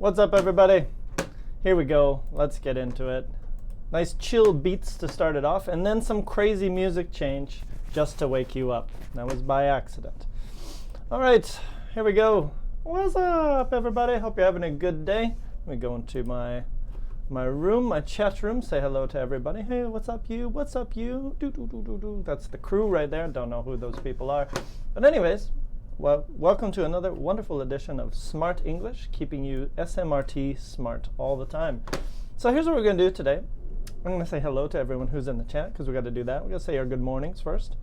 What's up, everybody? Here we go. Let's get into it. Nice chill beats to start it off, and then some crazy music change just to wake you up. That was by accident. All right, here we go. What's up, everybody? Hope you're having a good day. Let me go into my room, my chat room. Say hello to everybody. Hey, what's up, you? What's up, you? Do. That's the crew right there. Don't know who those people are. But anyways, well, welcome to another wonderful edition of Smart English, keeping you SMRT smart all the time. So here's what we're going to do today. I'm going to say hello to everyone who's in the chat, because we got to do that. We're going to say our good mornings first.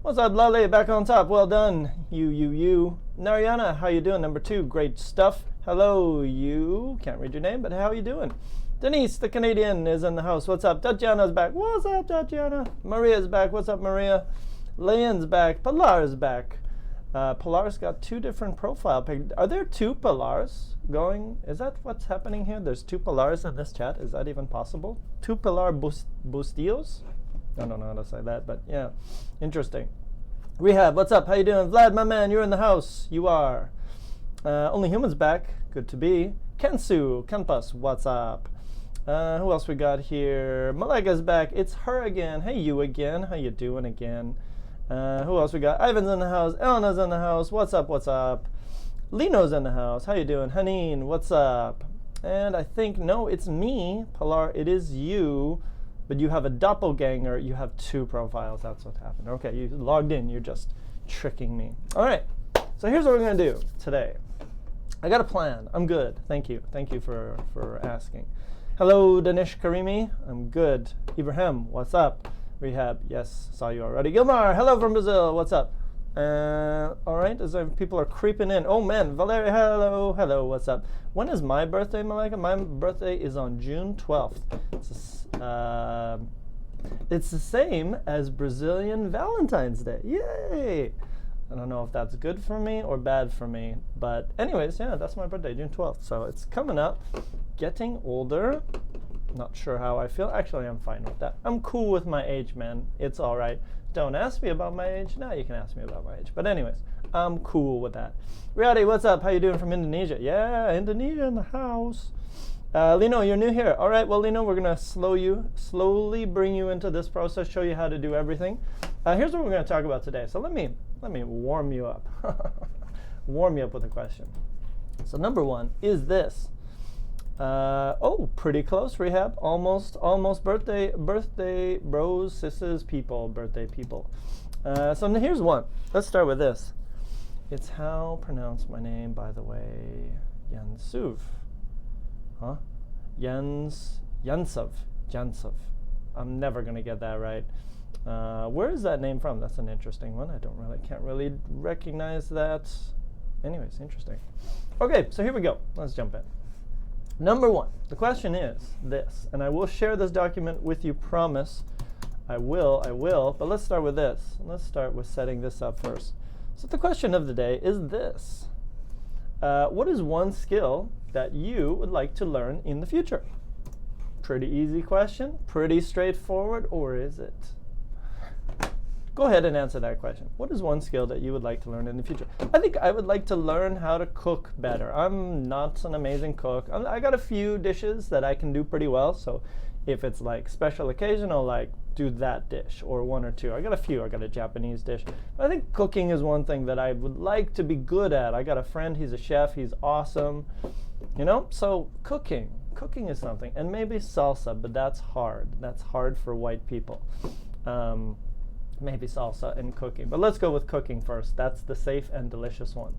What's up, Lale? Back on top. Well done. You. Narayana, how you doing? Number 2, great stuff. Hello, you. Can't read your name, but how you doing? Denise, the Canadian, is in the house. What's up? Tatiana's back. What's up, Tatiana? Maria's back. What's up, Maria? Leon's back. Pilar's back. Pilar's got 2 different profile pics. Are there 2 Pilars going? Is that what's happening here? There's 2 Pilars in this chat. Is that even possible? 2 Pilar Bustios? I don't know how to say that, but yeah. Interesting. Rehab, what's up? How you doing? Vlad, my man, you're in the house. You are. Only Humans back. Good to be. Kensu, Kenpas, what's up? Who else we got here? Malaga's back. It's her again. Hey, you again. How you doing again? Who else we got? Ivan's in the house. Elena's in the house. What's up? What's up? Lino's in the house. How you doing? Haneen, what's up? And I think, no, it's me, Pilar. It is you, but you have a doppelganger. You have 2 profiles. That's what happened. Okay, you logged in. You're just tricking me. All right. So here's what we're going to do today. I got a plan. I'm good. Thank you. Thank you for asking. Hello, Danish Karimi. I'm good. Ibrahim, what's up? Rehab, yes, saw you already. Gilmar, hello from Brazil, what's up? All right, people are creeping in. Oh man, Valeria, hello, what's up? When is my birthday, Malika? My birthday is on June 12th. It's the same as Brazilian Valentine's Day. Yay! I don't know if that's good for me or bad for me, but anyways, yeah, that's my birthday, June 12th. So it's coming up, getting older. Not sure how I feel. Actually, I'm fine with that. I'm cool with my age, man. It's all right. Don't ask me about my age. Now you can ask me about my age. But anyways, I'm cool with that. Riyadi, what's up? How you doing from Indonesia? Yeah, Indonesia in the house. Lino, you're new here. All right, well, Lino, we're going to slowly bring you into this process, show you how to do everything. Here's what we're going to talk about today. So let me warm you up. Warm you up with a question. So number 1 is this. Oh, pretty close, Rehab. Almost birthday bros, sisses, birthday people. So here's one. Let's start with this. It's how pronounce my name, by the way. Jansuv. Huh? Jansov. I'm never going to get that right. Where is that name from? That's an interesting one. Can't really recognize that. Anyways, interesting. Okay, so here we go. Let's jump in. Number 1, the question is this, and I will share this document with you, promise. I will, but let's start with this. Let's start with setting this up first. So the question of the day is this. What is one skill that you would like to learn in the future? Pretty easy question, pretty straightforward, or is it? Go ahead and answer that question. What is one skill that you would like to learn in the future? I think I would like to learn how to cook better. I'm not an amazing cook. I got a few dishes that I can do pretty well. So if it's like special occasion, I'll like do that dish or 1 or 2. I got a few. I got a Japanese dish. But I think cooking is one thing that I would like to be good at. I got a friend, he's a chef, he's awesome. You know, so cooking is something. And maybe salsa, but that's hard. That's hard for white people. Maybe salsa and cooking. But let's go with cooking first. That's the safe and delicious one.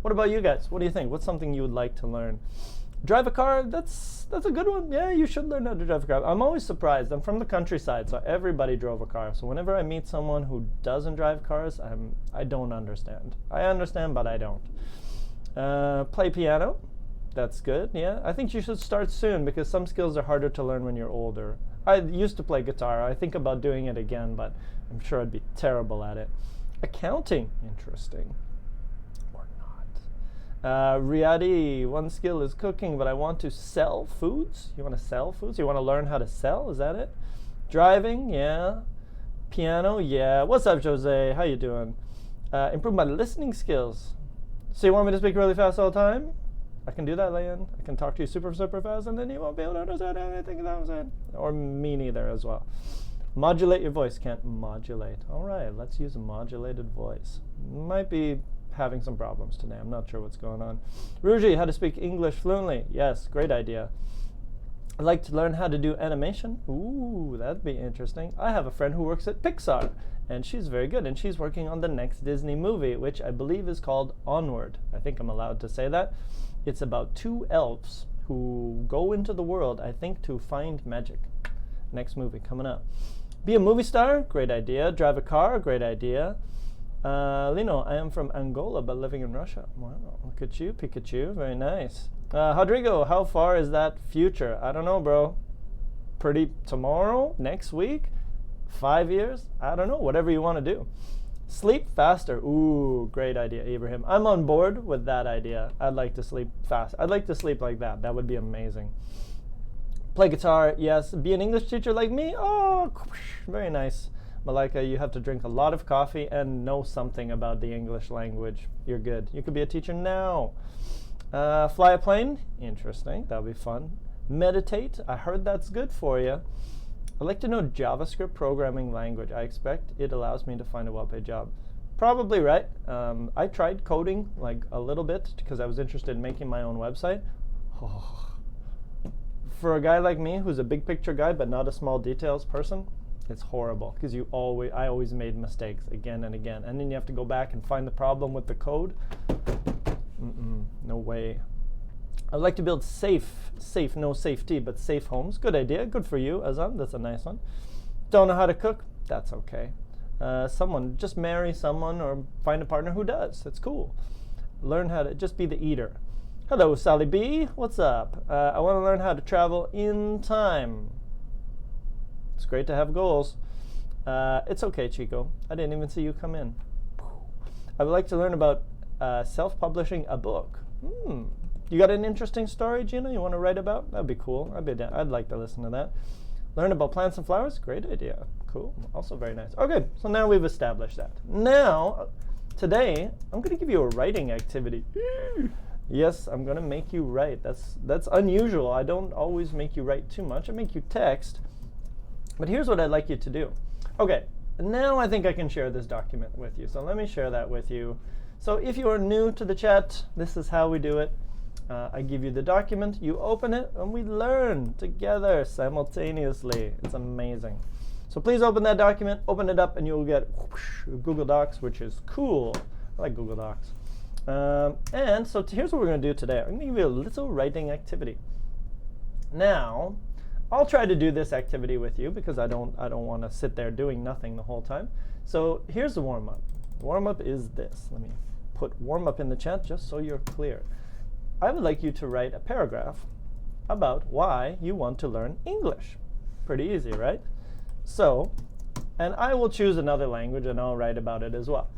What about you guys? What do you think? What's something you would like to learn? Drive a car, that's a good one. Yeah, you should learn how to drive a car. I'm always surprised. I'm from the countryside, so everybody drove a car. So whenever I meet someone who doesn't drive cars, I don't understand. I understand, but I don't. Play piano. That's good, yeah. I think you should start soon because some skills are harder to learn when you're older. I used to play guitar. I think about doing it again, but I'm sure I'd be terrible at it. Accounting, interesting. Or not. Riyadi, one skill is cooking, but I want to sell foods. You want to sell foods? You want to learn how to sell? Is that it? Driving, yeah. Piano, yeah. What's up, Jose? How you doing? Improve my listening skills. So you want me to speak really fast all the time? I can do that, Leon. I can talk to you super fast, and then you won't be able to understand anything that I'm saying. Or me neither as well. Modulate your voice. Can't modulate. All right, let's use a modulated voice. Might be having some problems today. I'm not sure what's going on. Ruji, how to speak English fluently. Yes, great idea. I'd like to learn how to do animation. Ooh, that'd be interesting. I have a friend who works at Pixar, and she's very good, and she's working on the next Disney movie, which I believe is called Onward. I think I'm allowed to say that. It's about two elves who go into the world, I think, to find magic. Next movie coming up. Be a movie star? Great idea. Drive a car? Great idea. Lino, I am from Angola, but living in Russia. Wow, look at you, Pikachu. Very nice. Rodrigo, how far is that future? I don't know, bro. Pretty tomorrow? Next week? 5 years? I don't know. Whatever you want to do. Sleep faster. Ooh, great idea, Ibrahim. I'm on board with that idea. I'd like to sleep fast. I'd like to sleep like that. That would be amazing. Play guitar, yes. Be an English teacher like me? Oh, very nice. Malika, you have to drink a lot of coffee and know something about the English language. You're good. You could be a teacher now. Fly a plane? Interesting. That'll be fun. Meditate? I heard that's good for you. I'd like to know JavaScript programming language. I expect it allows me to find a well-paid job. Probably right. I tried coding like a little bit because I was interested in making my own website. Oh. For a guy like me who's a big picture guy but not a small details person, it's horrible because I always made mistakes again and again, and then you have to go back and find the problem with the code. No way. I'd like to build safe, no safety, but safe homes. Good idea. Good for you, Azam. That's a nice one. Don't know how to cook? That's okay. Just marry someone or find a partner who does. It's cool. Learn how to just be the eater. Hello, Sally B. What's up? I want to learn how to travel in time. It's great to have goals. It's okay, Chico. I didn't even see you come in. I would like to learn about self-publishing a book. You got an interesting story, Gina, you want to write about? That'd be cool. I'd like to listen to that. Learn about plants and flowers? Great idea. Cool. Also very nice. Okay, so now we've established that. Now, today, I'm going to give you a writing activity. Yes, I'm going to make you write. That's unusual. I don't always make you write too much. I make you text. But here's what I'd like you to do. Okay, now I think I can share this document with you. So let me share that with you. So if you are new to the chat, this is how we do it. I give you the document, you open it, and we learn together simultaneously. It's amazing. So please open that document, open it up, and you'll get Google Docs, which is cool. I like Google Docs. And so here's what we're going to do today. I'm going to give you a little writing activity. Now, I'll try to do this activity with you because I don't want to sit there doing nothing the whole time. So here's the warm-up. The warm-up is this. Let me put warm-up in the chat just so you're clear. I would like you to write a paragraph about why you want to learn English. Pretty easy, right? So, and I will choose another language and I'll write about it as well.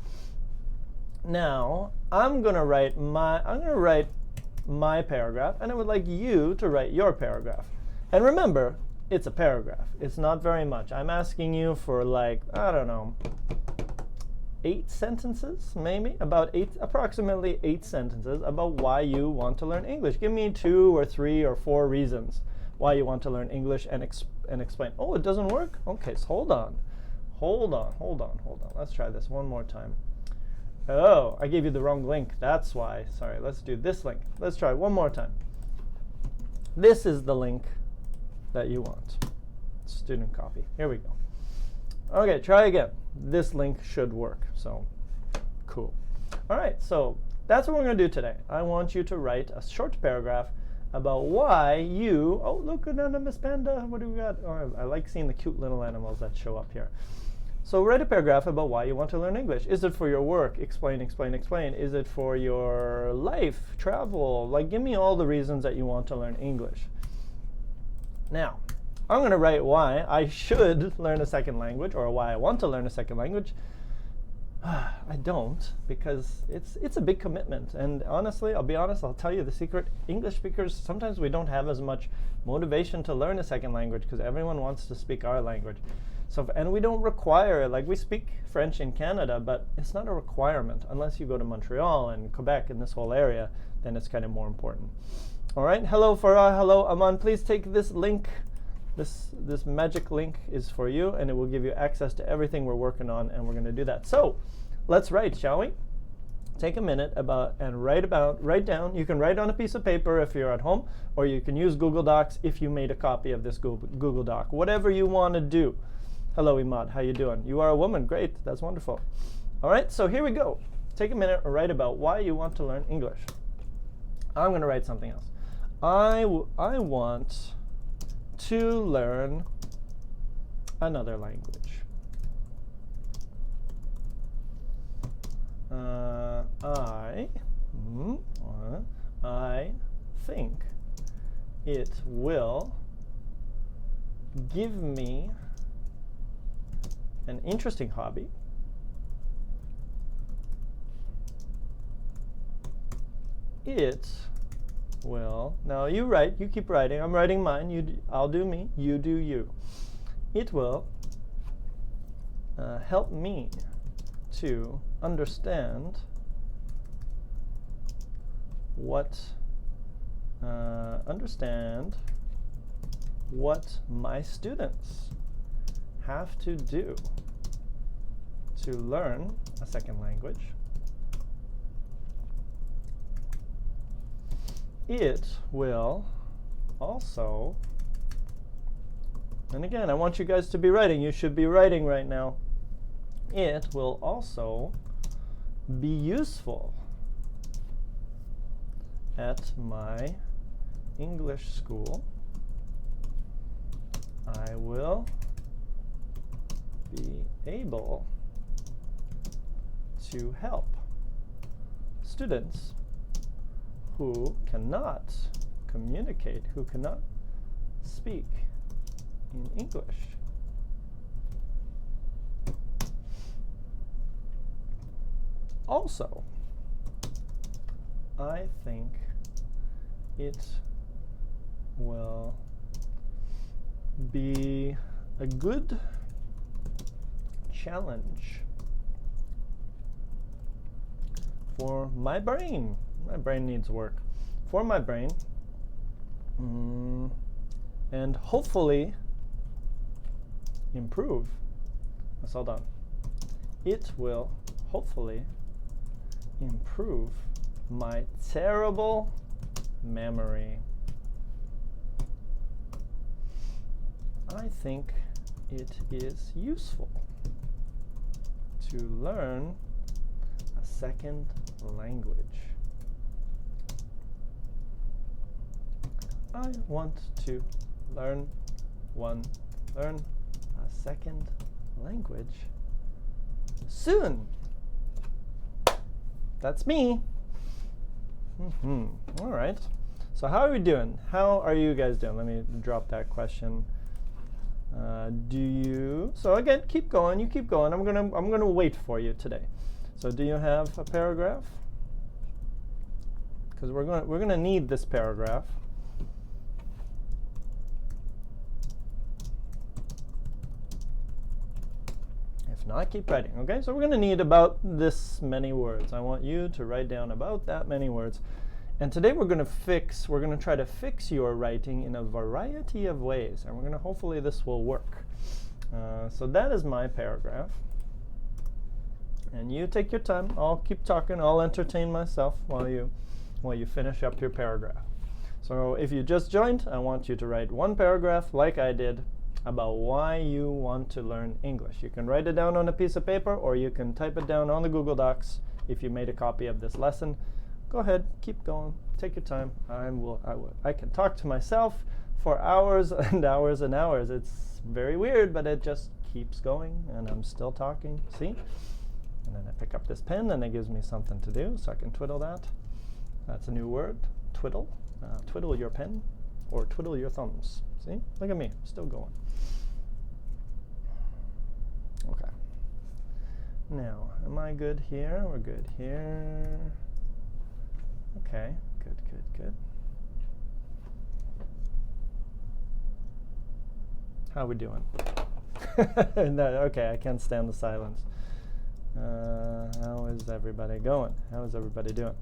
Now, I'm going to write my paragraph, and I would like you to write your paragraph. And remember, it's a paragraph. It's not very much. I'm asking you for like, I don't know, 8 sentences, maybe? Approximately 8 sentences about why you want to learn English. Give me 2 or 3 or 4 reasons why you want to learn English and explain. Oh, it doesn't work? Okay, so hold on. Let's try this one more time. Oh, I gave you the wrong link. That's why. Sorry, let's do this link. Let's try one more time. This is the link that you want. Student copy. Here we go. Okay, try again. This link should work. So, cool. All right, so that's what we're going to do today. I want you to write a short paragraph about why you... Oh, look, anonymous panda. What do we got? Oh, I like seeing the cute little animals that show up here. So write a paragraph about why you want to learn English. Is it for your work? Explain. Is it for your life, travel? Like, give me all the reasons that you want to learn English. Now, I'm going to write why I should learn a second language or why I want to learn a second language. I don't, because it's a big commitment. And honestly, I'll be honest, I'll tell you the secret. English speakers, sometimes we don't have as much motivation to learn a second language because everyone wants to speak our language. So, and we don't require, like we speak French in Canada, but it's not a requirement unless you go to Montreal and Quebec and this whole area. then it's kind of more important. All right, hello Farah, hello Aman. Please take this link. This magic link is for you, and it will give you access to everything we're working on, and we're going to do that. So let's write, shall we? Take a minute and write down. You can write on a piece of paper if you're at home, or you can use Google Docs if you made a copy of this Google Doc. Whatever you want to do. Hello Imad, how you doing? You are a woman, great, that's wonderful. All right, so here we go. Take a minute and write about why you want to learn English. I'm going to write something else. I want to learn another language. I think it will give me an interesting hobby. It will, now you write, you keep writing. I'm writing mine. I'll do me, you do you. It will help me to understand what my students have to do to learn a second language. It will also, and again, I want you guys to be writing. You should be writing right now. It will also be useful at my English school. I will be able to help students who cannot communicate, who cannot speak in English. Also, I think it will be a good challenge for my brain. My brain needs work. For my brain, and hopefully improve. Let's hold on. It will hopefully improve my terrible memory. I think it is useful to learn a second language. I want to learn a second language soon. That's me. All right. So how are we doing? How are you guys doing? Let me drop that question. So again, keep going. You keep going. I'm gonna wait for you today. So do you have a paragraph? Because we're gonna need this paragraph. If not, keep writing. Okay. So we're gonna need about this many words. I want you to write down about that many words. And today we're going to try to fix your writing in a variety of ways. And hopefully this will work. So that is my paragraph. And you take your time. I'll keep talking. I'll entertain myself while you finish up your paragraph. So if you just joined, I want you to write one paragraph like I did about why you want to learn English. You can write it down on a piece of paper, or you can type it down on the Google Docs if you made a copy of this lesson. Go ahead, keep going, take your time. I can talk to myself for hours and hours and hours. It's very weird, but it just keeps going, and I'm still talking, see? And then I pick up this pen, and it gives me something to do, so I can twiddle that. That's a new word, twiddle. Twiddle your pen, or twiddle your thumbs. See? Look at me, still going. Okay. Now, am I good here? We're good here. Okay, good. How are we doing? No, okay, I can't stand the silence. How is everybody going? How is everybody doing?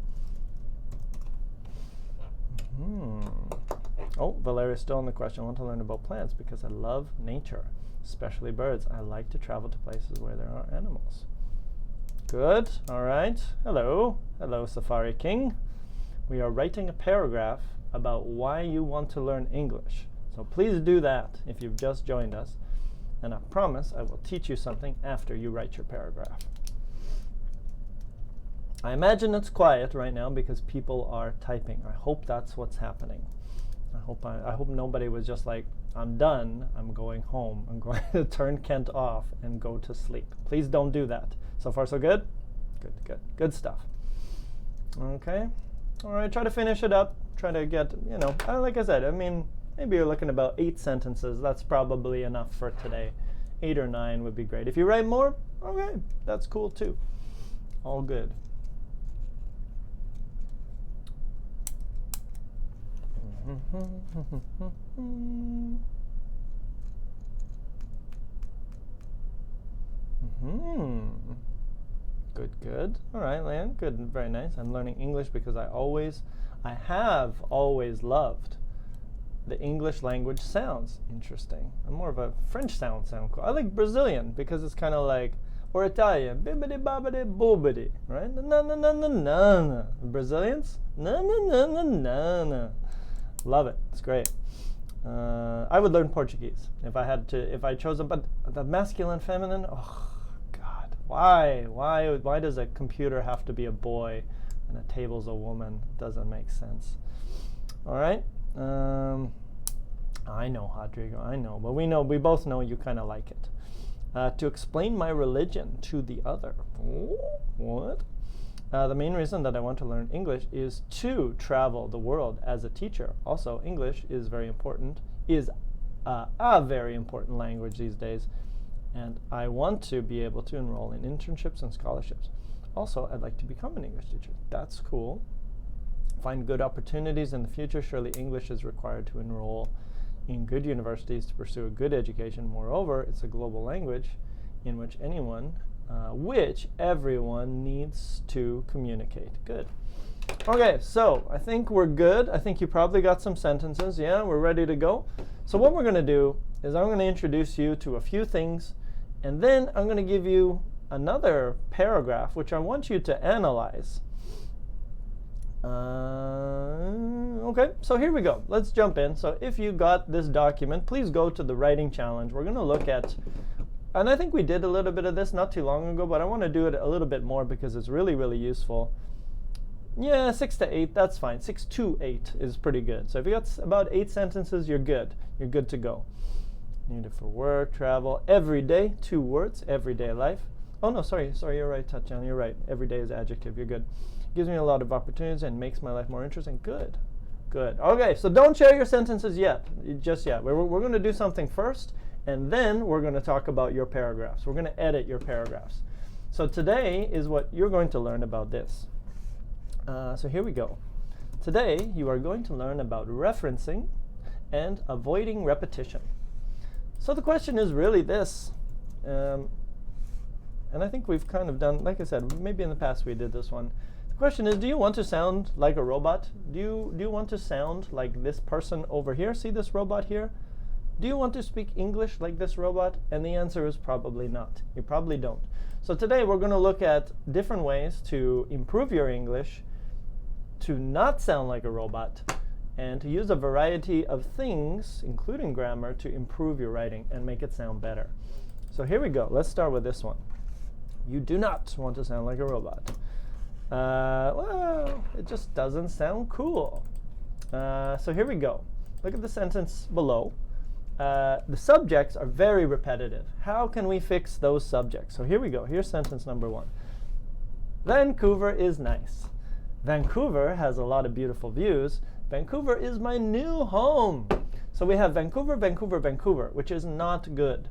Oh, Valeria's still in the question. I want to learn about plants because I love nature, especially birds. I like to travel to places where there are animals. Good. All right. Hello. Hello, Safari King. We are writing a paragraph about why you want to learn English. So please do that if you've just joined us. And I promise I will teach you something after you write your paragraph. I imagine it's quiet right now because people are typing. I hope that's what's happening. I hope nobody was just like, I'm done, I'm going home. I'm going to turn Kent off and go to sleep. Please don't do that. So far so good? Good stuff. Okay. All right, try to finish it up. Try to get, like I said, I mean, maybe you're looking about 8 sentences. That's probably enough for today. 8 or 9 would be great. If you write more, okay, that's cool too. All good. Good. All right, Lan, good, very nice. I'm learning English because I have always loved the English language sounds. Interesting. I'm more of a French sound cool. I like Brazilian because it's kind of like, or Italian, bibbidi bobbidi boobidi, right? Na na na na na na. Brazilians, na na na na na na. Love it. It's great. I would learn Portuguese if I chose them, but the masculine, feminine, oh God, why does a computer have to be a boy and a table's a woman? It doesn't make sense. All right. I know, Rodrigo, I know, but we both know you kind of like it. To explain my religion to the other. What? The main reason that I want to learn English is to travel the world as a teacher. Also, English is very important, is a very important language these days, and I want to be able to enroll in internships and scholarships. Also, I'd like to become an English teacher. That's cool. Find good opportunities in the future. Surely English is required to enroll in good universities to pursue a good education. Moreover, it's a global language in which everyone needs to communicate. Good. Okay, so I think we're good. I think you probably got some sentences. Yeah, we're ready to go. So what we're going to do is I'm going to introduce you to a few things, and then I'm going to give you another paragraph which I want you to analyze. Okay, so here we go. Let's jump in. So if you got this document, please go to the writing challenge. We're going to look at, and I think we did a little bit of this not too long ago, but I want to do it a little bit more because it's really, really useful. Yeah, 6 to 8, that's fine. 6 to 8 is pretty good. So if you got about 8 sentences, you're good. You're good to go. Need it for work, travel, every day, 2 words, everyday life. Oh no, sorry, you're right, Tatjana, you're right. Every day is adjective, you're good. Gives me a lot of opportunities and makes my life more interesting. Good. Okay, so don't share your sentences just yet. We're going to do something first, and then we're going to talk about your paragraphs. We're going to edit your paragraphs. So today is what you're going to learn about this. So here we go. Today you are going to learn about referencing and avoiding repetition. So the question is really this, and I think we've kind of done, like I said, maybe in the past we did this one. The question is, do you want to sound like a robot? Do you want to sound like this person over here? See this robot here? Do you want to speak English like this robot? And the answer is probably not. You probably don't. So today we're going to look at different ways to improve your English, to not sound like a robot, and to use a variety of things, including grammar, to improve your writing and make it sound better. So here we go. Let's start with this one. You do not want to sound like a robot. Well, it just doesn't sound cool. So here we go. Look at the sentence below. The subjects are very repetitive. How can we fix those subjects? So here we go. Here's sentence number 1. Vancouver is nice. Vancouver has a lot of beautiful views. Vancouver is my new home. So we have Vancouver, Vancouver, Vancouver, which is not good.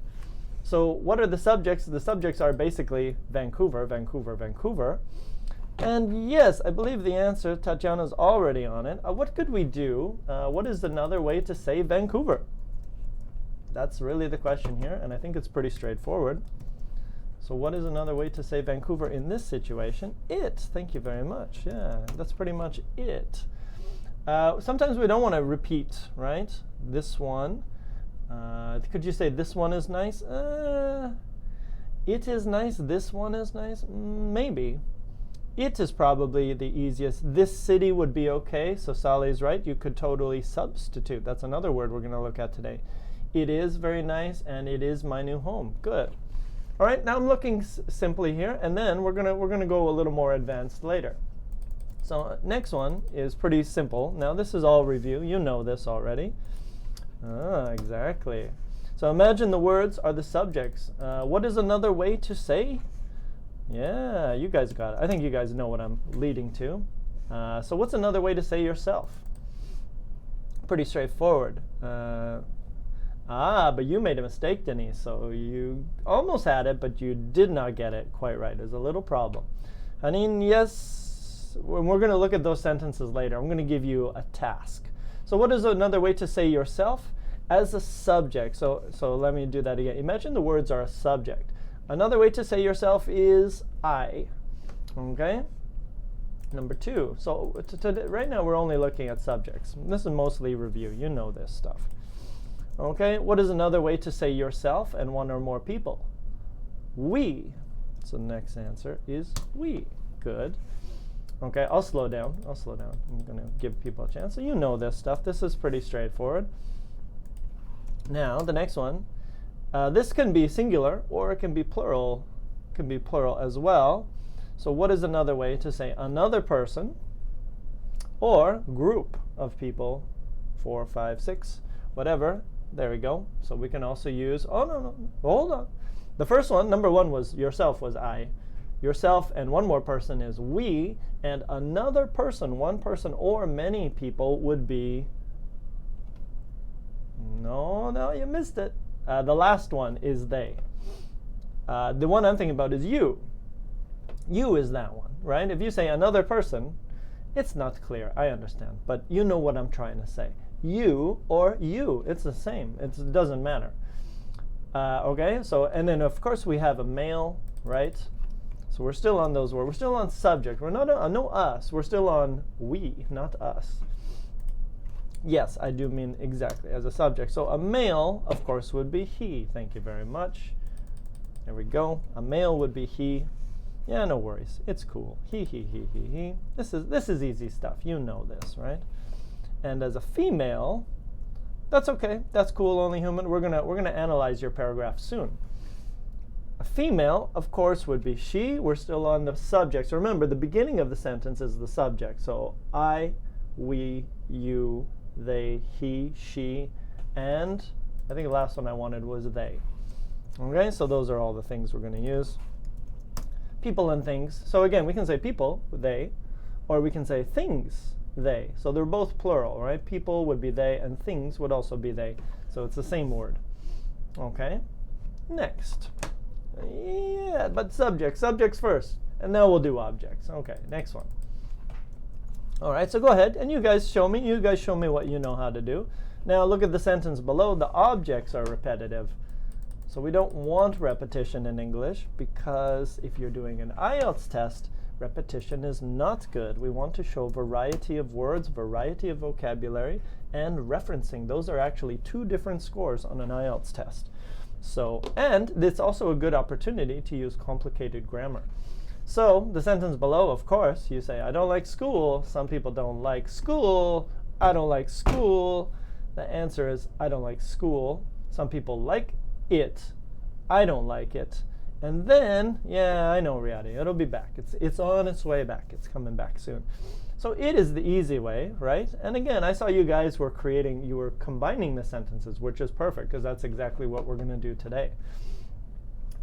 So what are the subjects? The subjects are basically Vancouver, Vancouver, Vancouver. And yes, I believe the answer, Tatjana's already on it. What could we do? What is another way to say Vancouver? That's really the question here, and I think it's pretty straightforward. So what is another way to say Vancouver in this situation? It. Thank you very much. Yeah, that's pretty much it. Sometimes we don't want to repeat, right? This one. Could you say this one is nice? It is nice. This one is nice. Maybe. It is probably the easiest. This city would be okay. So Sally's right. You could totally substitute. That's another word we're going to look at today. It is very nice, and it is my new home. Good. All right. Now I'm looking simply here, and then we're gonna go a little more advanced later. So next one is pretty simple. Now this is all review. You know this already. Exactly. So imagine the words are the subjects. What is another way to say? Yeah, you guys got it. I think you guys know what I'm leading to. So what's another way to say yourself? Pretty straightforward. But you made a mistake, Denise. So you almost had it, but you did not get it quite right. There's a little problem. Hanine, yes, when we're going to look at those sentences later, I'm going to give you a task. So what is another way to say yourself? As a subject. So let me do that again. Imagine the words are a subject. Another way to say yourself is I. Okay? Number 2. So right now we're only looking at subjects. This is mostly review. You know this stuff. Okay? What is another way to say yourself and one or more people? We. So the next answer is we. Good. Okay, I'll slow down. I'm going to give people a chance. So you know this stuff. This is pretty straightforward. Now, the next one. This can be singular or it can be plural. It can be plural as well. So what is another way to say another person or group of people? 4, 5, 6, whatever. There we go. So we can also use, no, hold on. The first one, number 1 was yourself was I. Yourself and one more person is we. And another person, one person or many people would be, no, you missed it. The last one is they. The one I'm thinking about is you. You is that one, right? If you say another person, it's not clear. I understand. But you know what I'm trying to say. You or you. It's the same. It doesn't matter. Okay? So, and then, of course, we have a male, right? So we're still on those words. We're still on subject. We're not no us. We're still on we, not us. Yes, I do mean exactly as a subject. So a male, of course, would be he. Thank you very much. There we go. A male would be he. Yeah, no worries. It's cool. He. This is easy stuff. You know this, right? And as a female, that's okay. That's cool. Only human. We're gonna analyze your paragraph soon. A female, of course, would be she. We're still on the subject. So remember, the beginning of the sentence is the subject. So I, we, you, they, he, she, and I think the last one I wanted was they. Okay, so those are all the things we're going to use. People and things. So again, we can say people, they, or we can say things, they. So they're both plural, right? People would be they, and things would also be they. So it's the same word. Okay, next. Yeah, but subjects first, and now we'll do objects. Okay, next one. All right, so go ahead, and you guys show me what you know how to do. Now look at the sentence below. The objects are repetitive. So we don't want repetition in English, because if you're doing an IELTS test, repetition is not good. We want to show variety of words, variety of vocabulary, and referencing. Those are actually 2 different scores on an IELTS test. So, and it's also a good opportunity to use complicated grammar. So the sentence below, of course, you say, I don't like school. Some people don't like school. I don't like school. The answer is, I don't like school. Some people like it. I don't like it. And then, yeah, I know, Riyadi, it'll be back. It's on its way back. It's coming back soon. So it is the easy way, right? And again, I saw you guys were combining the sentences, which is perfect, because that's exactly what we're going to do today.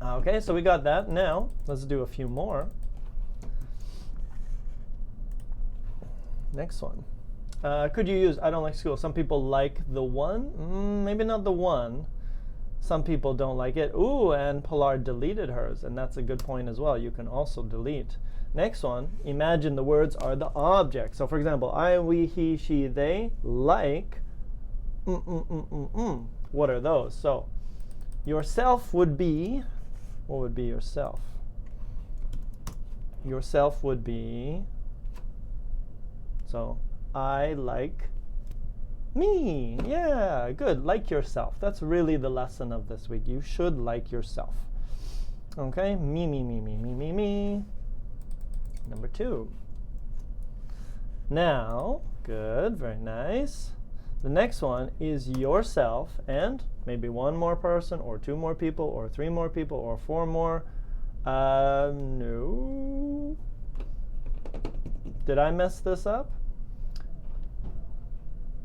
Okay, so we got that. Now, let's do a few more. Next one. Could you use, I don't like school. Some people like the one. Maybe not the one. Some people don't like it. Ooh, and Pilar deleted hers, and that's a good point as well. You can also delete. Next one, imagine the words are the object. So for example, I, we, he, she, they like What are those? So yourself would be, what would be yourself? Yourself would be, so I like me. Yeah, good. Like yourself. That's really the lesson of this week. You should like yourself. Okay, me, me, me, me, me, me, me. Number 2. Now, good, very nice. The next one is yourself and maybe one more person or 2 more people or 3 more people or 4 more. No. Did I mess this up?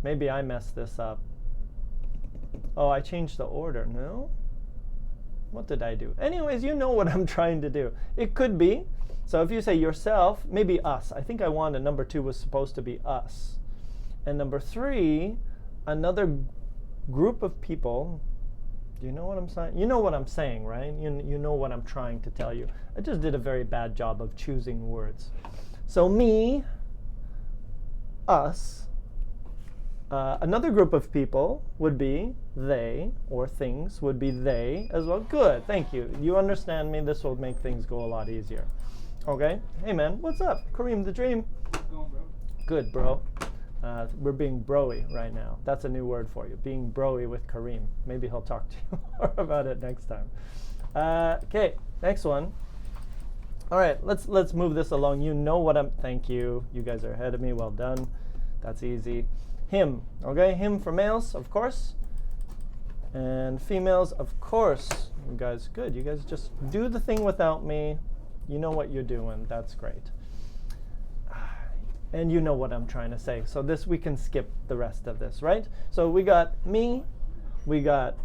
Maybe I messed this up. Oh, I changed the order. No? What did I do? Anyways, you know what I'm trying to do. It could be. So if you say yourself, maybe us. I think I wanted number 2 was supposed to be us. And number 3, another group of people. Do you know what I'm saying? You know what I'm saying, right? You know what I'm trying to tell you. I just did a very bad job of choosing words. So me, us. Another group of people would be they, or things would be they as well. Good, thank you. You understand me. This will make things go a lot easier. Okay. Hey, man, what's up? Kareem the Dream. What's going, bro? Good, bro. We're being broy right now. That's a new word for you. Being broy with Kareem. Maybe he'll talk to you more about it next time. Okay, next one. All right, let's move this along. You know what I'm. Thank you. You guys are ahead of me. Well done. That's easy. Him. Okay, him for males, of course. And females, of course. You guys, good. You guys just do the thing without me. You know what you're doing. That's great. And you know what I'm trying to say. So this, we can skip the rest of this, right? So we got me, we got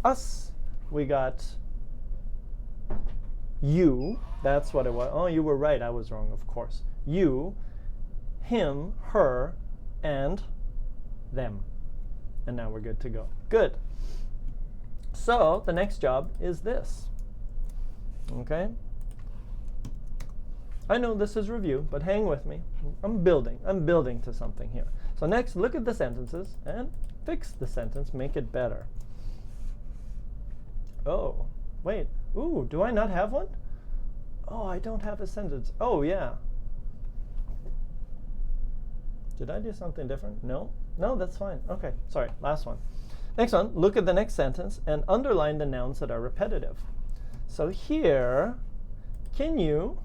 us, we got you. That's what it was. Oh, you were right. I was wrong, of course. You, him, her, and them. And now we're good to go. Good. So the next job is this. Okay? I know this is review, but hang with me. I'm building to something here. So next, look at the sentences and fix the sentence, make it better. Oh, wait. Ooh, do I not have one? Oh, I don't have a sentence. Oh, yeah. Did I do something different? No? No, that's fine. Okay, sorry, last one. Next one, look at the next sentence and underline the nouns that are repetitive. So here, can you...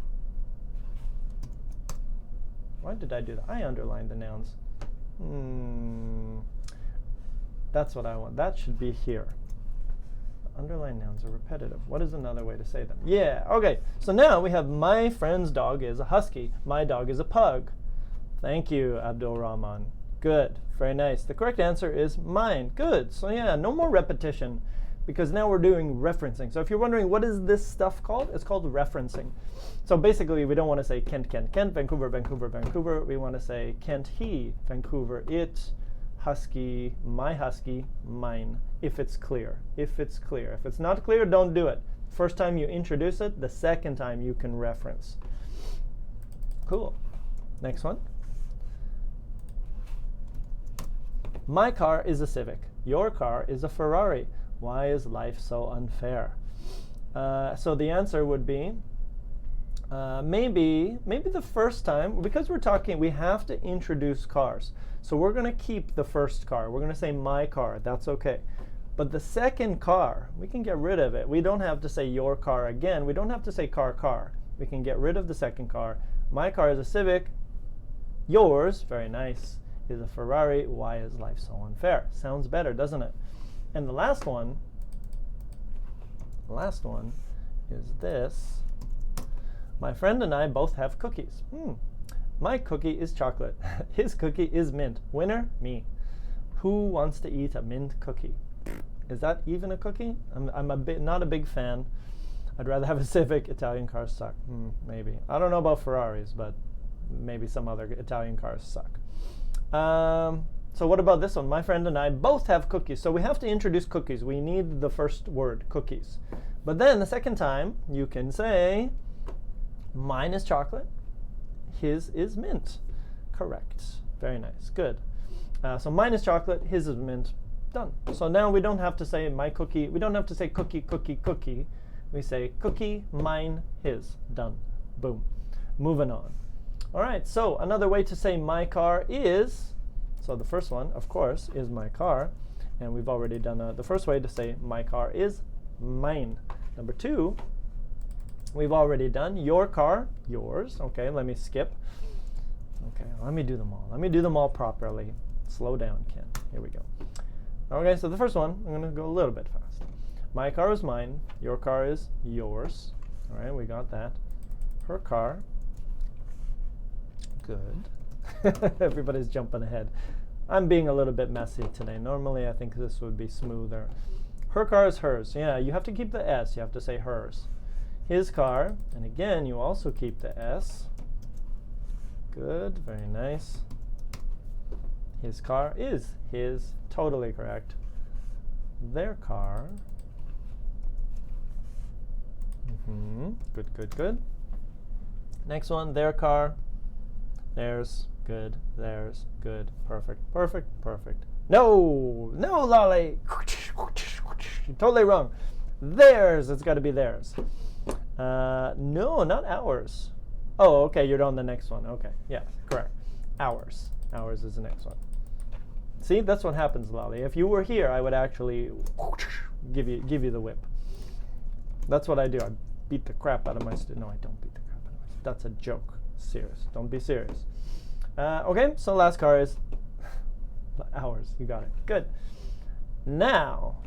Why did I do that? I underlined the nouns. That's what I want. That should be here. Underlined nouns are repetitive. What is another way to say them? Yeah, okay. So now we have my friend's dog is a husky. My dog is a pug. Thank you, Abdul Rahman. Good, very nice. The correct answer is mine. Good, so yeah, no more repetition because now we're doing referencing. So if you're wondering what is this stuff called, it's called referencing. So basically we don't want to say Kent, Kent, Kent, Vancouver, Vancouver, Vancouver. We want to say Kent, he, Vancouver, it, husky, my husky, mine, if it's clear. If it's clear. If it's not clear, don't do it. First time you introduce it, the second time you can reference. Cool. Next one. My car is a Civic. Your car is a Ferrari. Why is life so unfair? So the answer would be maybe the first time, because we're talking, we have to introduce cars. So we're going to keep the first car. We're going to say my car. That's okay. But the second car, we can get rid of it. We don't have to say your car again. We don't have to say car, car. We can get rid of the second car. My car is a Civic. Yours, very nice, is a Ferrari. Why is life so unfair? Sounds better, doesn't it? And the last one is this. My friend and I both have cookies. My cookie is chocolate. His cookie is mint. Winner, me. Who wants to eat a mint cookie? Is that even a cookie? I'm not a big fan. I'd rather have a Civic. Italian cars suck. Maybe. I don't know about Ferraris, but maybe some other Italian cars suck. So what about this one? My friend and I both have cookies. So we have to introduce cookies. We need the first word, cookies. But then the second time, you can say, mine is chocolate. His is mint. Correct. Very nice. Good. So mine is chocolate. His is mint. Done. So now we don't have to say my cookie. We don't have to say cookie, cookie, cookie. We say cookie, mine, his. Done. Boom. Moving on. All right, so another way to say my car is, so the first one, of course, is my car. And we've already done the first way to say my car is mine. Number 2, we've already done your car, yours. Okay, let me skip. Okay, let me do them all. Let me do them all properly. Slow down, Ken. Here we go. Okay, so the first one, I'm going to go a little bit fast. My car is mine. Your car is yours. All right, we got that. Her car. Good. Everybody's jumping ahead. I'm being a little bit messy today. Normally, I think this would be smoother. Her car is hers. Yeah, you have to keep the S. You have to say hers. His car. And again, you also keep the S. Good. Very nice. His car is his. Totally correct. Their car. Good, good, good. Next one, their car. Theirs. Good. Theirs. Good. Perfect. Perfect. Perfect. No! No, Lolly! You're totally wrong. Theirs. It's got to be theirs. No, not ours. Oh, okay. You're on the next one. Okay. Yeah, correct. Ours. Ours is the next one. See, that's what happens, Lolly. If you were here, I would actually give you the whip. That's what I do. I beat the crap out of my student. No, I don't beat the crap out of my student. That's a joke. Serious. Don't be serious. Okay, so last car is ours. You got it. Good. Now,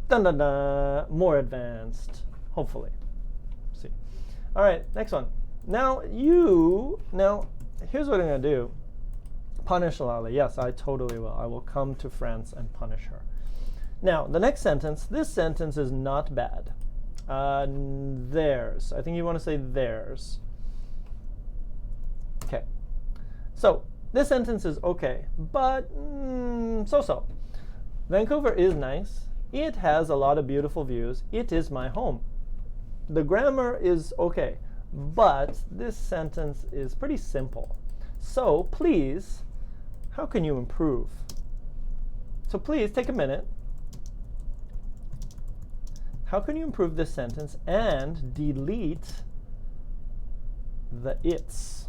dun dun dun, more advanced. Hopefully. See. All right, next one. Now here's what I'm gonna do. Punish Lolly. Yes, I totally will. I will come to France and punish her. Now, the next sentence, this sentence is not bad. Theirs. I think you want to say theirs. Okay. So, this sentence is okay, but so-so. Vancouver is nice. It has a lot of beautiful views. It is my home. The grammar is okay, but this sentence is pretty simple. So, please, how can you improve? So please take a minute. How can you improve this sentence and delete the its?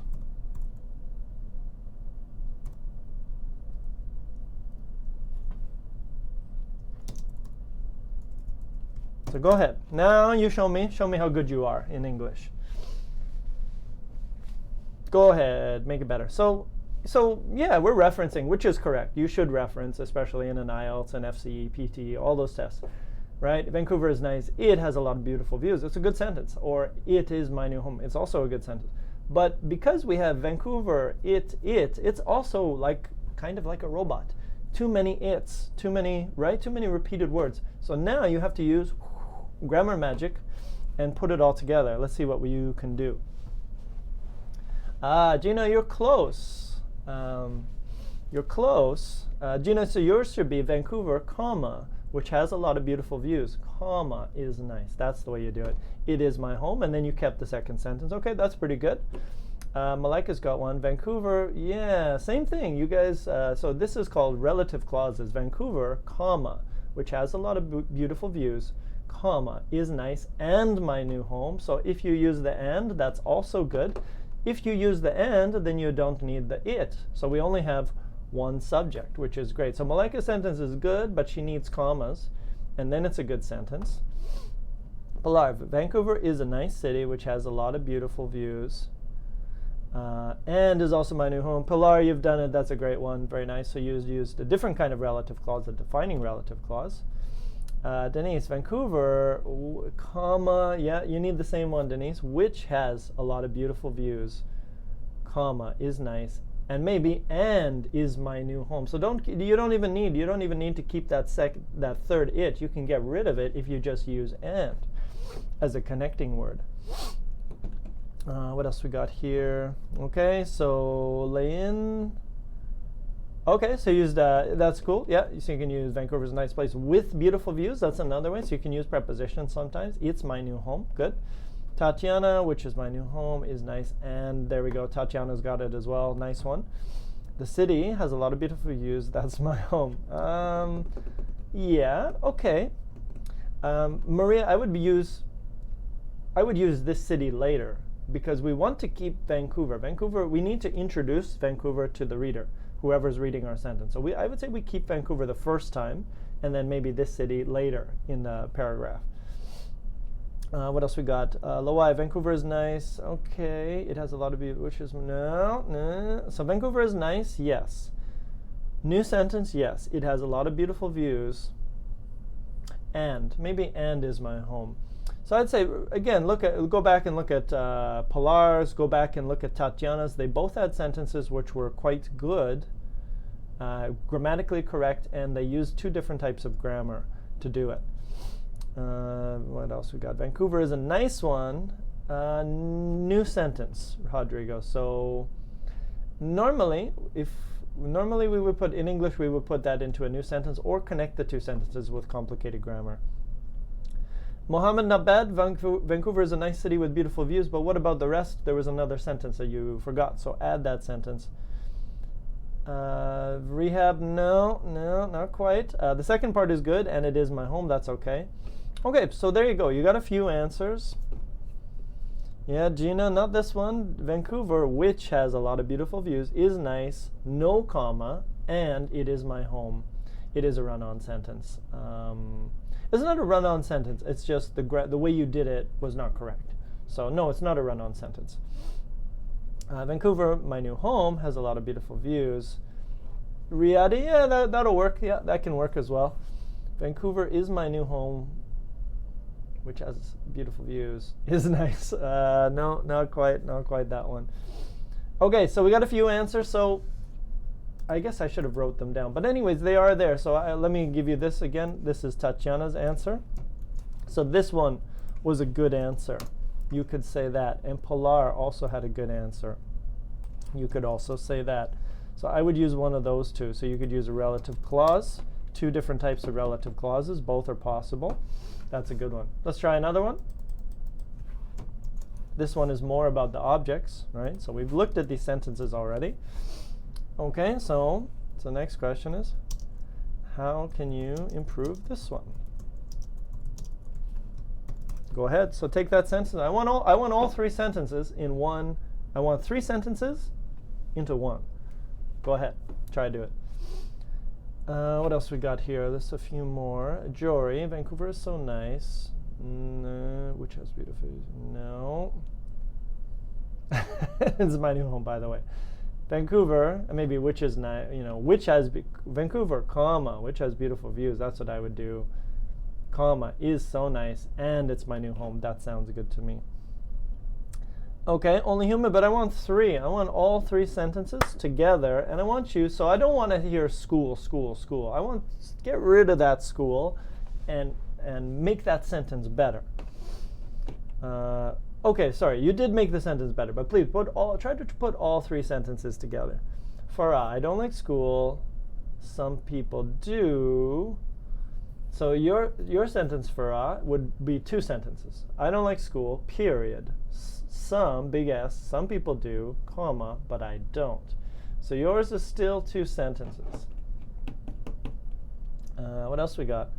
So go ahead. Now you show me how good you are in English. Go ahead, make it better. So yeah, we're referencing, which is correct. You should reference, especially in an IELTS, an FCE, PTE, all those tests, right? Vancouver is nice. It has a lot of beautiful views. It's a good sentence. Or it is my new home. It's also a good sentence. But because we have Vancouver, it's also like kind of like a robot. Too many its, too many repeated words. So now you have to use grammar magic and put it all together. Let's see what you can do. Gina, you're close. You're close. Gina, so yours should be Vancouver, comma, which has a lot of beautiful views, comma, is nice. That's the way you do it. It is my home, and then you kept the second sentence. Okay, that's pretty good. Malika's got one. Vancouver, yeah, same thing. You guys, so this is called relative clauses. Vancouver, comma, which has a lot of beautiful views, comma, is nice, and my new home. So if you use the and, that's also good. If you use the and, then you don't need the it. So we only have one subject, which is great. So Malika's sentence is good, but she needs commas, and then it's a good sentence. Pilar, Vancouver is a nice city which has a lot of beautiful views, and is also my new home. Pilar, you've done it. That's a great one. Very nice. So you used a different kind of relative clause, a defining relative clause. Denise, Vancouver, comma, yeah, you need the same one, Denise, which has a lot of beautiful views, comma, is nice, and maybe and is my new home. So you don't even need to keep that third it. You can get rid of it if you just use and as a connecting word. What else we got here? Okay, so Layin. Okay, so use that's cool. Yeah, so you can use Vancouver's a nice place with beautiful views. That's another way. So you can use prepositions sometimes. It's my new home. Good. Tatiana, which is my new home, is nice. And there we go. Tatiana's got it as well. Nice one. The city has a lot of beautiful views. That's my home. Yeah, okay. Maria, I would use this city later. because we want to keep Vancouver. Vancouver, we need to introduce Vancouver to the reader, whoever's reading our sentence. So I would say we keep Vancouver the first time, and then maybe this city later in the paragraph. What else we got? Lowai, Vancouver is nice. Okay, it has a lot of beauty, which is no. So Vancouver is nice, yes. New sentence, yes. It has a lot of beautiful views. And maybe and is my home. So I'd say again, go back and look at Pilar's. Go back and look at Tatiana's. They both had sentences which were quite good, grammatically correct, and they used two different types of grammar to do it. What else we got? Vancouver is a nice one. New sentence, Rodrigo. So normally we would put in English, we would put that into a new sentence or connect the two sentences with complicated grammar. Mohammed, not bad. Vancouver is a nice city with beautiful views, but what about the rest? There was another sentence that you forgot, so add that sentence. Rehab, no, not quite. The second part is good, and it is my home. That's okay. Okay, so there you go. You got a few answers. Yeah, Gina, not this one. Vancouver, which has a lot of beautiful views, is nice, no comma, and it is my home. It is a run-on sentence. It's not a run-on sentence. It's just the way you did it was not correct. So no, it's not a run-on sentence. Vancouver, my new home, has a lot of beautiful views. Riyadh, yeah, that'll work. Yeah, that can work as well. Vancouver is my new home, which has beautiful views, is nice. No, not quite that one. Okay, so we got a few answers. So I guess I should have wrote them down. But anyways, they are there. So let me give you this again. This is Tatiana's answer. So this one was a good answer. You could say that. And Pilar also had a good answer. You could also say that. So I would use one of those two. So you could use a relative clause, two different types of relative clauses. Both are possible. That's a good one. Let's try another one. This one is more about the objects, right? So we've looked at these sentences already. Okay, so the next question is, how can you improve this one? Go ahead. So take that sentence. I want all three sentences in one. I want three sentences into one. Go ahead. Try to do it. What else we got here? There's a few more. Jory, Vancouver is so nice. No, which has beautiful views. No. This is my new home, by the way. Vancouver, maybe which is nice. Which has Vancouver, comma, which has beautiful views. That's what I would do. Comma, is so nice, and it's my new home. That sounds good to me. Okay, only human, but I want three. I want all three sentences together, and I want you, so I don't want to hear school, school, school. I want to get rid of that school and make that sentence better. Okay, sorry, you did make the sentence better, but please try to put all three sentences together. Farah, I don't like school. Some people do. So your sentence, Farah, would be two sentences. I don't like school, period. Some, big S, some people do, comma, but I don't. So yours is still two sentences. What else we got?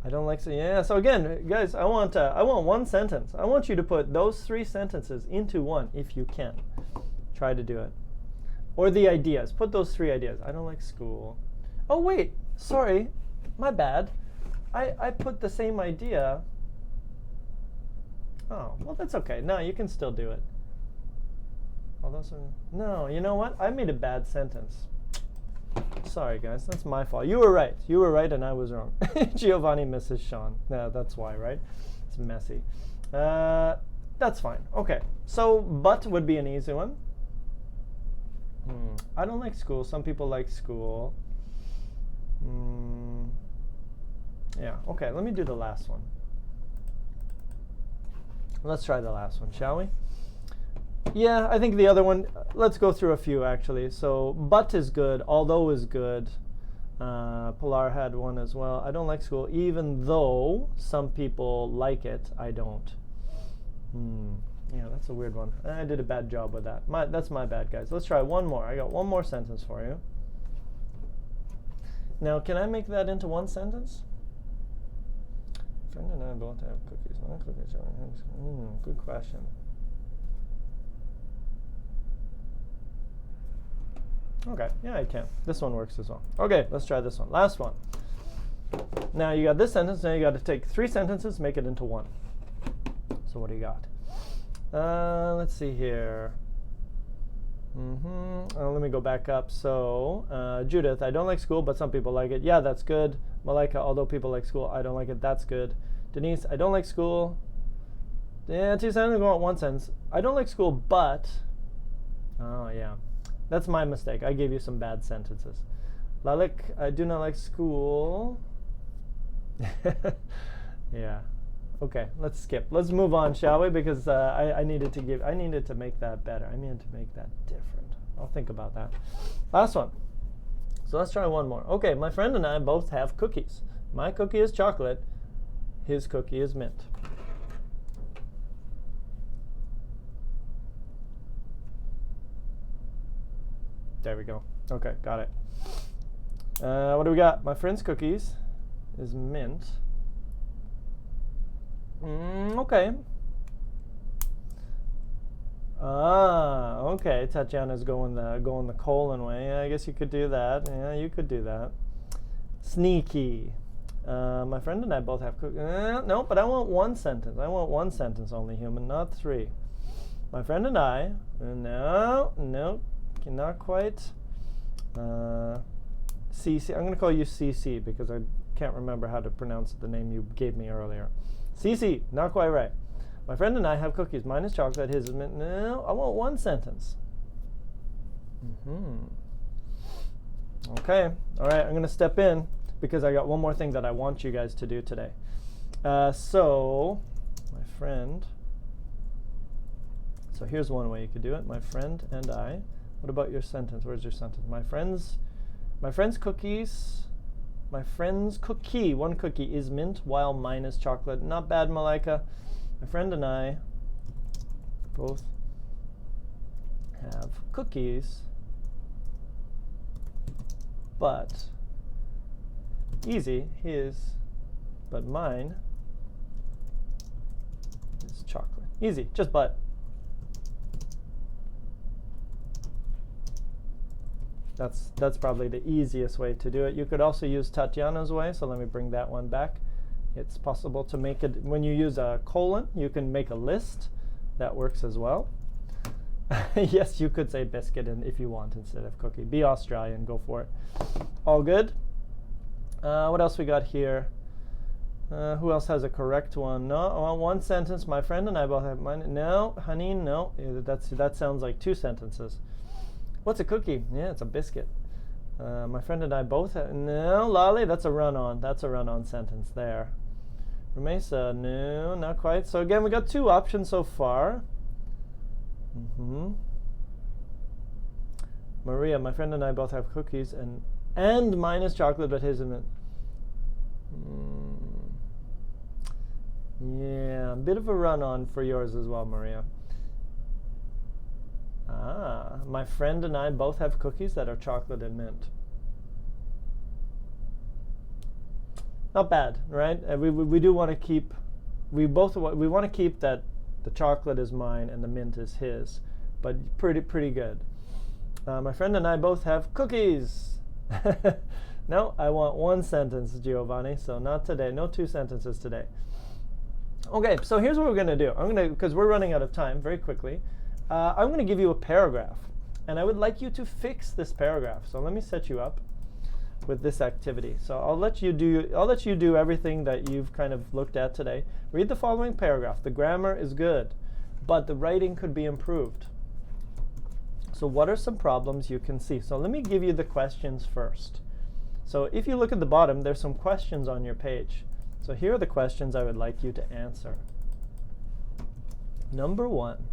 I don't like, yeah, so again, guys, I want one sentence. I want you to put those three sentences into one if you can. Try to do it. Or the ideas. Put those three ideas. I don't like school. Oh, wait, sorry, my bad. I put the same idea. Oh, well, that's okay. No, you can still do it. No, you know what? I made a bad sentence. Sorry, guys. That's my fault. You were right. You were right, and I was wrong. Giovanni misses Sean. Yeah, that's why, right? It's messy. That's fine. Okay. So, but would be an easy one. I don't like school. Some people like school. Yeah, okay, let me do the last one. Let's try the last one, shall we? Yeah, I think the other one, let's go through a few actually. So, but is good, although is good. Pilar had one as well. I don't like school, even though some people like it, I don't. Yeah, that's a weird one. I did a bad job with that. That's my bad, guys. Let's try one more. I got one more sentence for you. Now, can I make that into one sentence? friend and I both have cookies. Not cookies. Good question. Okay, yeah, I can. This one works as well. Okay, let's try this one. Last one. Now you got this sentence. Now you got to take 3 sentences, make it into one. So what do you got? Let's see here. Let me go back up. So Judith, I don't like school, but some people like it. Yeah, that's good. Malika, although people like school, I don't like it. That's good. Denise, I don't like school. Yeah, 2 sentences, go on 1 sentence. I don't like school, but. Oh, yeah. That's my mistake. I gave you some bad sentences. Lalik, I do not like school. Yeah. Okay, let's skip. Let's move on, shall we? Because I needed to make that better. I needed to make that different. I'll think about that. Last one. So let's try one more. Okay, my friend and I both have cookies. My cookie is chocolate. His cookie is mint. There we go. Okay, got it. What do we got? My friend's cookies is mint. Okay. Okay. Tatiana's going the colon way. Yeah, I guess you could do that. Yeah, you could do that. Sneaky. My friend and I both have cookies. No, but I want 1 sentence. I want 1 sentence only, human, not 3. My friend and I. No, not quite. CC. I'm going to call you CC because I can't remember how to pronounce the name you gave me earlier. CC, not quite right. My friend and I have cookies. Mine is chocolate, his is mint. No, I want 1 sentence. Okay, all right, I'm going to step in because I got one more thing that I want you guys to do today. So, my friend. So here's one way you could do it. My friend and I. What about your sentence? Where's your sentence? My friend's cookies. My friend's cookie, 1 cookie, is mint while mine is chocolate. Not bad, Malika. My friend and I both have cookies, but easy, his, but mine is chocolate. Easy, just but. That's probably the easiest way to do it. You could also use Tatiana's way, so let me bring that one back. It's possible to make it, when you use a colon, you can make a list. That works as well. Yes, you could say biscuit if you want instead of cookie. Be Australian, go for it. All good? What else we got here? Who else has a correct one? No, I want 1 sentence. My friend and I both have mine. No, honey, no. That sounds like 2 sentences. What's a cookie? Yeah, it's a biscuit. My friend and I both have. No, Lolly, that's a run-on. That's a run-on sentence there. Ramesa, no, not quite. So again, we got 2 options so far. Maria, my friend and I both have cookies, and mine is chocolate, but his isn't. Yeah, a bit of a run-on for yours as well, Maria. My friend and I both have cookies that are chocolate and mint. Not bad, right? We do want to keep. We want to keep that the chocolate is mine and the mint is his, but pretty good. My friend and I both have cookies. No, I want 1 sentence, Giovanni. So not today. No 2 sentences today. Okay, so here's what we're going to do. Because we're running out of time very quickly. I'm going to give you a paragraph, and I would like you to fix this paragraph. So let me set you up with this activity. So I'll let you do everything that you've kind of looked at today. Read the following paragraph. The grammar is good, but the writing could be improved. So what are some problems you can see? So let me give you the questions first. So if you look at the bottom, there's some questions on your page. So here are the questions I would like you to answer. Number 1.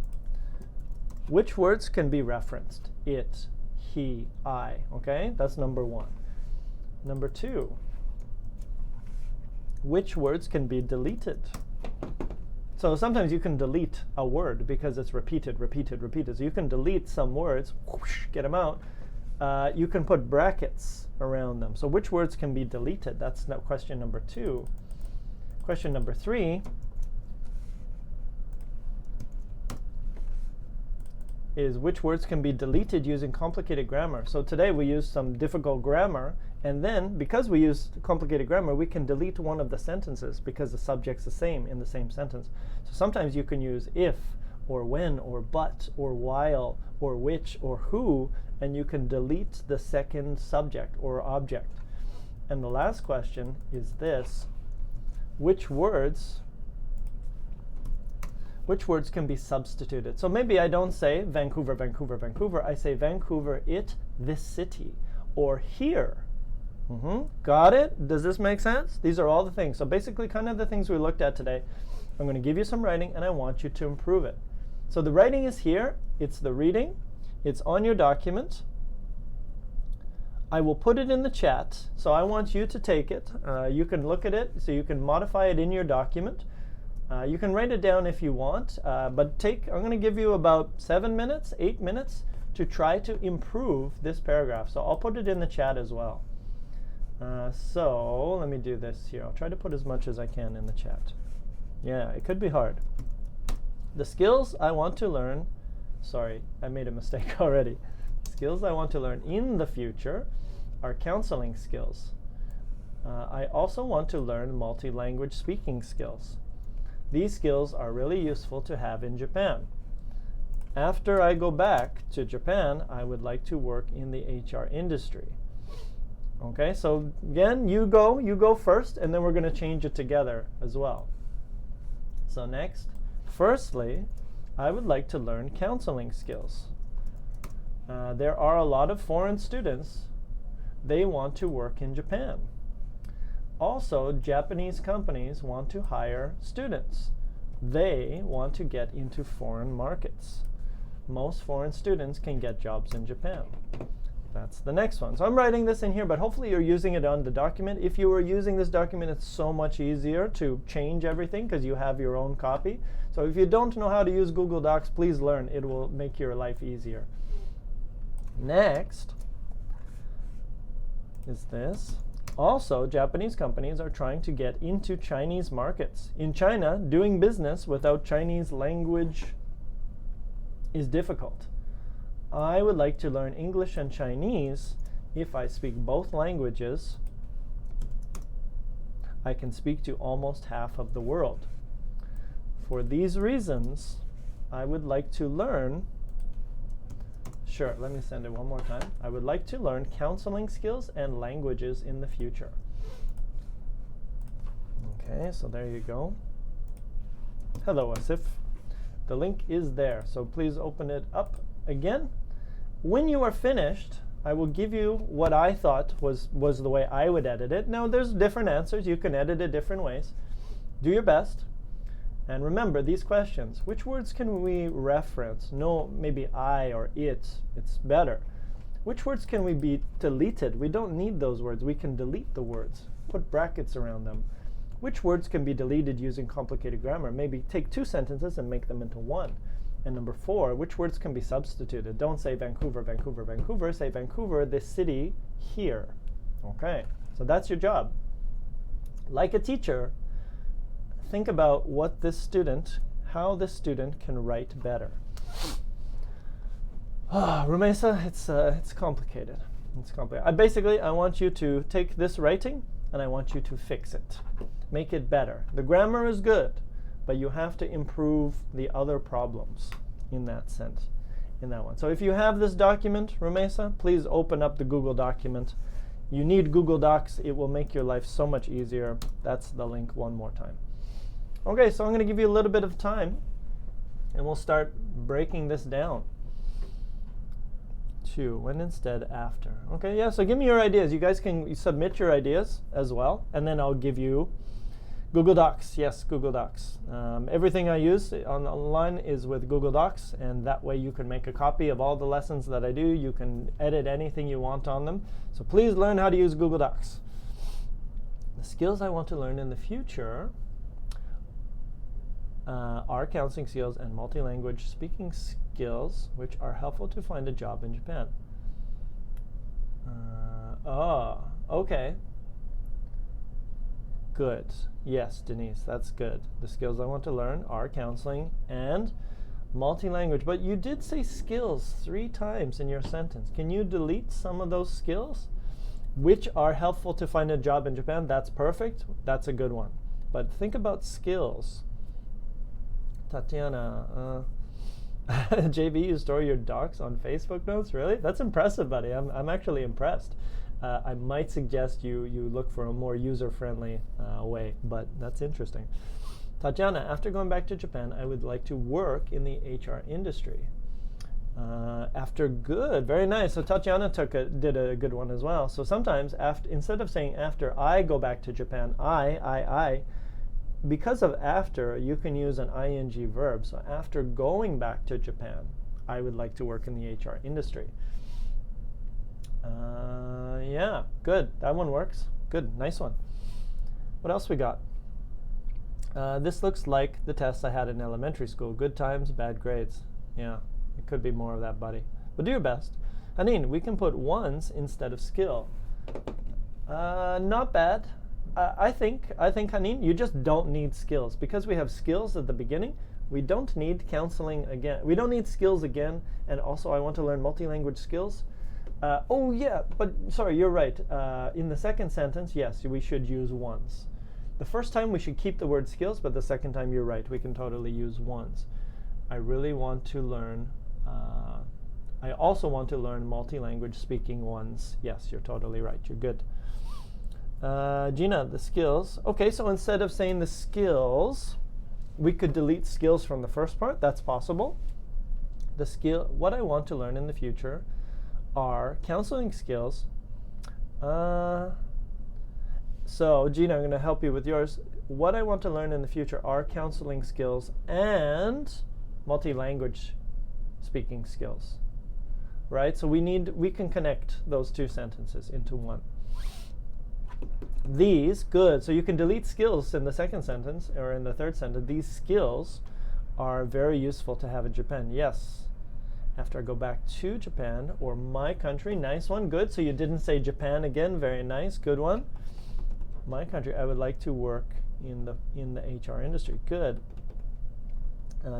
Which words can be referenced? It, he, I. Okay, that's number 1. Number 2. Which words can be deleted? So sometimes you can delete a word because it's repeated. So you can delete some words, whoosh, get them out. You can put brackets around them. So which words can be deleted? That's question number 2. Question number 3 is which words can be deleted using complicated grammar. So today we used some difficult grammar, and then because we used complicated grammar, we can delete one of the sentences because the subject's the same in the same sentence. So sometimes you can use if, or when, or but, or while, or which, or who, and you can delete the second subject or object. And the last question is this: which words can be substituted? So maybe I don't say Vancouver, Vancouver, Vancouver. I say Vancouver, it, this city, or here. Got it? Does this make sense? These are all the things. So basically kind of the things we looked at today. I'm going to give you some writing, and I want you to improve it. So the writing is here. It's the reading. It's on your document. I will put it in the chat. So I want you to take it. You can look at it, so you can modify it in your document. You can write it down if you want, but I'm going to give you about 7 minutes, 8 minutes to try to improve this paragraph. So I'll put it in the chat as well. So let me do this here. I'll try to put as much as I can in the chat. Yeah, it could be hard. The skills I want to learn, sorry, I made a mistake already. Skills I want to learn in the future are counseling skills. I also want to learn multi-language speaking skills. These skills are really useful to have in Japan. After I go back to Japan, I would like to work in the HR industry. Okay, so again, you go first, and then we're going to change it together as well. So next, firstly, I would like to learn counseling skills. There are a lot of foreign students. They want to work in Japan. Also, Japanese companies want to hire students. They want to get into foreign markets. Most foreign students can get jobs in Japan. That's the next one. So I'm writing this in here, but hopefully you're using it on the document. If you were using this document, it's so much easier to change everything because you have your own copy. So if you don't know how to use Google Docs, please learn. It will make your life easier. Next is this. Also, Japanese companies are trying to get into Chinese markets. In China, doing business without Chinese language is difficult. I would like to learn English and Chinese. If I speak both languages, I can speak to almost half of the world. For these reasons, I would like to learn, sure, let me send it one more time. I would like to learn counseling skills and languages in the future. Okay, so there you go. Hello, Asif. The link is there, so please open it up again. When you are finished, I will give you what I thought was the way I would edit it. Now, there's different answers. You can edit it different ways. Do your best. And remember these questions. Which words can we reference? No, maybe I or it. It's better. Which words can we be deleted? We don't need those words. We can delete the words. Put brackets around them. Which words can be deleted using complicated grammar? Maybe take 2 sentences and make them into 1. And number 4, which words can be substituted? Don't say Vancouver, Vancouver, Vancouver. Say Vancouver, this city, here. Okay, so that's your job. Like a teacher, think about what this student, how this student can write better. Rumesa, it's complicated. It's complicated. Basically, I want you to take this writing and I want you to fix it. Make it better. The grammar is good, but you have to improve the other problems in that sense, in that one. So if you have this document, Rumesa, please open up the Google document. You need Google Docs. It will make your life so much easier. That's the link one more time. Okay, so I'm going to give you a little bit of time, and we'll start breaking this down. To when instead after. Okay, yeah, so give me your ideas. You guys can submit your ideas as well, and then I'll give you Google Docs. Yes, Google Docs. Everything I use online is with Google Docs, and that way you can make a copy of all the lessons that I do. You can edit anything you want on them. So please learn how to use Google Docs. The skills I want to learn in the future are counseling skills and multi-language speaking skills, which are helpful to find a job in Japan. Okay. Good. Yes, Denise, that's good. The skills I want to learn are counseling and multi-language. But you did say skills 3 times in your sentence. Can you delete some of those skills? Which are helpful to find a job in Japan? That's perfect. That's a good one. But think about skills. Tatiana, JB, you store your docs on Facebook notes? Really? That's impressive, buddy. I'm actually impressed. I might suggest you look for a more user-friendly way, but that's interesting. Tatiana, after going back to Japan, I would like to work in the HR industry. After, good, very nice. So Tatiana did a good one as well. So sometimes instead of saying after I go back to Japan, I, because of after, you can use an ing verb. So after going back to Japan, I would like to work in the HR industry. Yeah, good. That one works. Good, nice one. What else we got? This looks like the tests I had in elementary school. Good times, bad grades. Yeah, it could be more of that, buddy. But do your best. Hanin, we can put ones instead of skill. Not bad. I think, Hanin, you just don't need skills. Because we have skills at the beginning, we don't need counseling again. We don't need skills again. And also, I want to learn multi-language skills. Oh, yeah, but sorry, you're right. In the second sentence, yes, we should use ones. The first time we should keep the word skills, but the second time you're right, we can totally use ones. I really want to learn, I also want to learn multi-language speaking ones. Yes, you're totally right, you're good. Gina, the skills. Okay, so instead of saying the skills, we could delete skills from the first part. That's possible. What I want to learn in the future are counseling skills. So, Gina, I'm going to help you with yours. What I want to learn in the future are counseling skills and multi-language speaking skills. Right? So we can connect those 2 sentences into one. These, good. So you can delete skills in the second sentence or in the third sentence. These skills are very useful to have in Japan. Yes. After I go back to Japan or my country. Nice one. Good. So you didn't say Japan again. Very nice. Good one. My country, I would like to work in the HR industry. Good.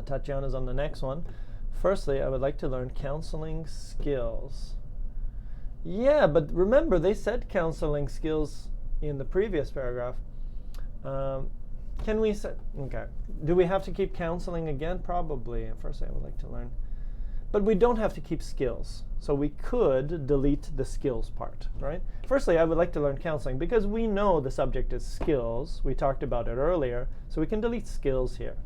Tatiana's on the next one. Firstly, I would like to learn counseling skills. Yeah, but remember, they said counseling skills in the previous paragraph. Can we say, okay. Do we have to keep counseling again? Probably. Firstly, I would like to learn. But we don't have to keep skills. So we could delete the skills part, right? Firstly, I would like to learn counseling because we know the subject is skills. We talked about it earlier. So we can delete skills here.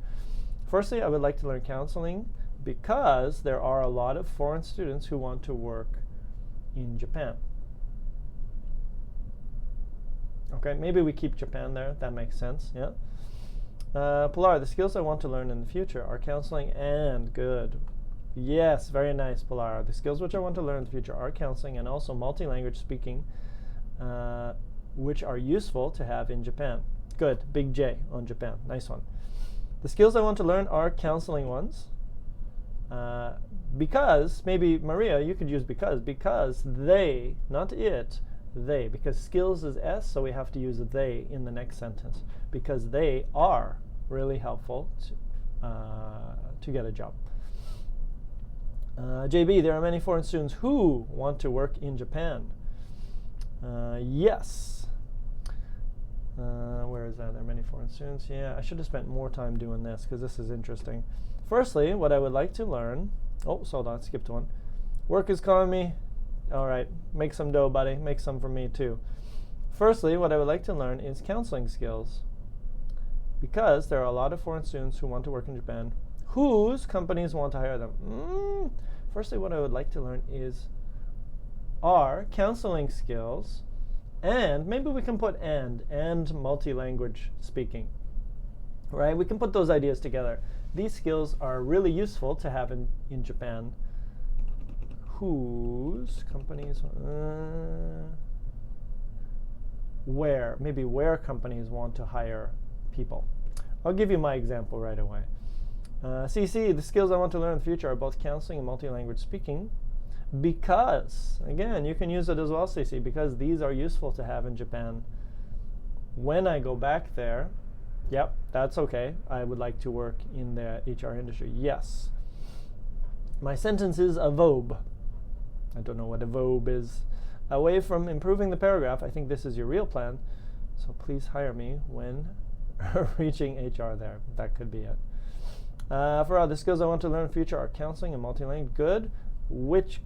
Firstly, I would like to learn counseling because there are a lot of foreign students who want to work in Japan. Okay, maybe we keep Japan there. That makes sense, yeah? Pilar, the skills I want to learn in the future are counseling and good. Yes, very nice, Pilar. The skills which I want to learn in the future are counseling and also multi-language speaking, which are useful to have in Japan. Good, big J on Japan. Nice one. The skills I want to learn are counseling ones. Because, maybe, Maria, you could use because they, not it, they, because skills is S, so we have to use they in the next sentence. Because they are really helpful to get a job. JB, there are many foreign students who want to work in Japan. Yes. Where is that? There are many foreign students. Yeah, I should have spent more time doing this because this is interesting. Firstly, what I would like to learn. Oh, hold on, skipped one. Work is calling me. All right, make some dough, buddy. Make some for me too. Firstly, what I would like to learn is counseling skills because there are a lot of foreign students who want to work in Japan whose companies want to hire them. Firstly, what I would like to learn are counseling skills, and maybe we can put and multi-language speaking. Right? We can put those ideas together. These skills are really useful to have in Japan. Whose companies? Where companies want to hire people. I'll give you my example right away. CC, the skills I want to learn in the future are both counseling and multi-language speaking because, again, you can use it as well, CC, because these are useful to have in Japan. when I go back there, yep, that's okay. I would like to work in the HR industry. Yes. My sentence is a verb. I don't know what a verb is. Away from improving the paragraph, I think this is your real plan. So please hire me when reaching HR there. That could be it. For the skills I want to learn in the future are counseling and multilingual. Good. Which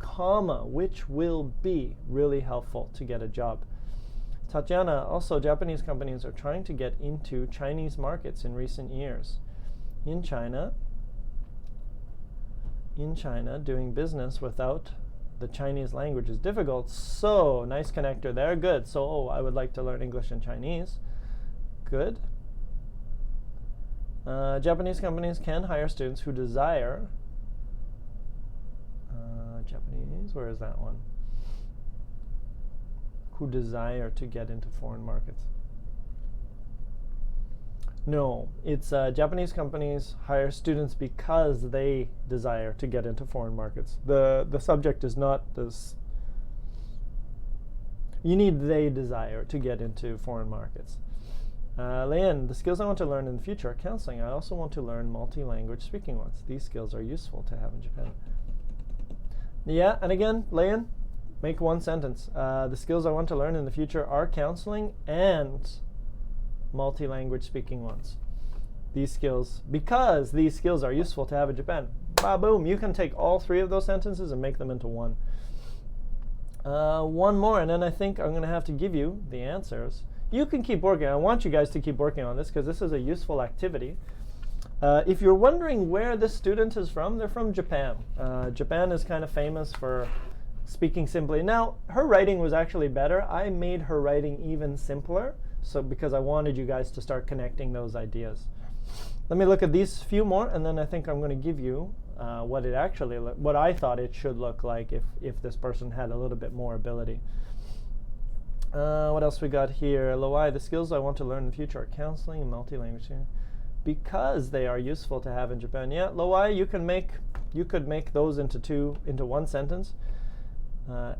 will be really helpful to get a job. Tatiana, also Japanese companies are trying to get into Chinese markets in recent years. In China, doing business without the Chinese language is difficult. So, nice connector there. Good. So, I would like to learn English and Chinese. Good. Japanese companies can hire students who desire. Japanese, where is that one? Who desire to get into foreign markets. No, it's Japanese companies hire students because they desire to get into foreign markets. The subject is not this. You need they desire to get into foreign markets. Leanne, the skills I want to learn in the future are counseling. I also want to learn multi-language speaking ones. These skills are useful to have in Japan. Yeah, and again, Leanne, make one sentence. The skills I want to learn in the future are counseling and multi-language speaking ones. Because these skills are useful to have in Japan. Boom, you can take all three of those sentences and make them into one. One more, and then I think I'm going to have to give you the answers. You can keep working. I want you guys to keep working on this because this is a useful activity. If you're wondering where this student is from, they're from Japan. Japan is kind of famous for speaking simply. Now, her writing was actually better. I made her writing even simpler, so because I wanted you guys to start connecting those ideas. Let me look at these few more, and then I think I'm going to give you what I thought it should look like if this person had a little bit more ability. What else we got here? Loai, the skills I want to learn in the future are counseling and multi-language. Because they are useful to have in Japan. Yeah, Loai, you could make those into one sentence.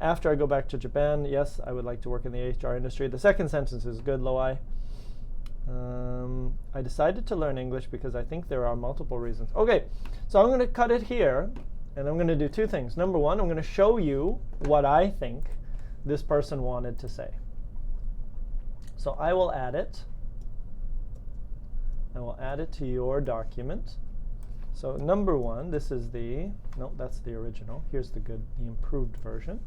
After I go back to Japan, yes, I would like to work in the HR industry. The second sentence is good, Loai. I decided to learn English because I think there are multiple reasons. Okay, so I'm going to cut it here, and I'm going to do two things. Number one, I'm going to show you what I think this person wanted to say. So I will add it. I will add it to your document. So number one, this is that's the original. Here's the improved version.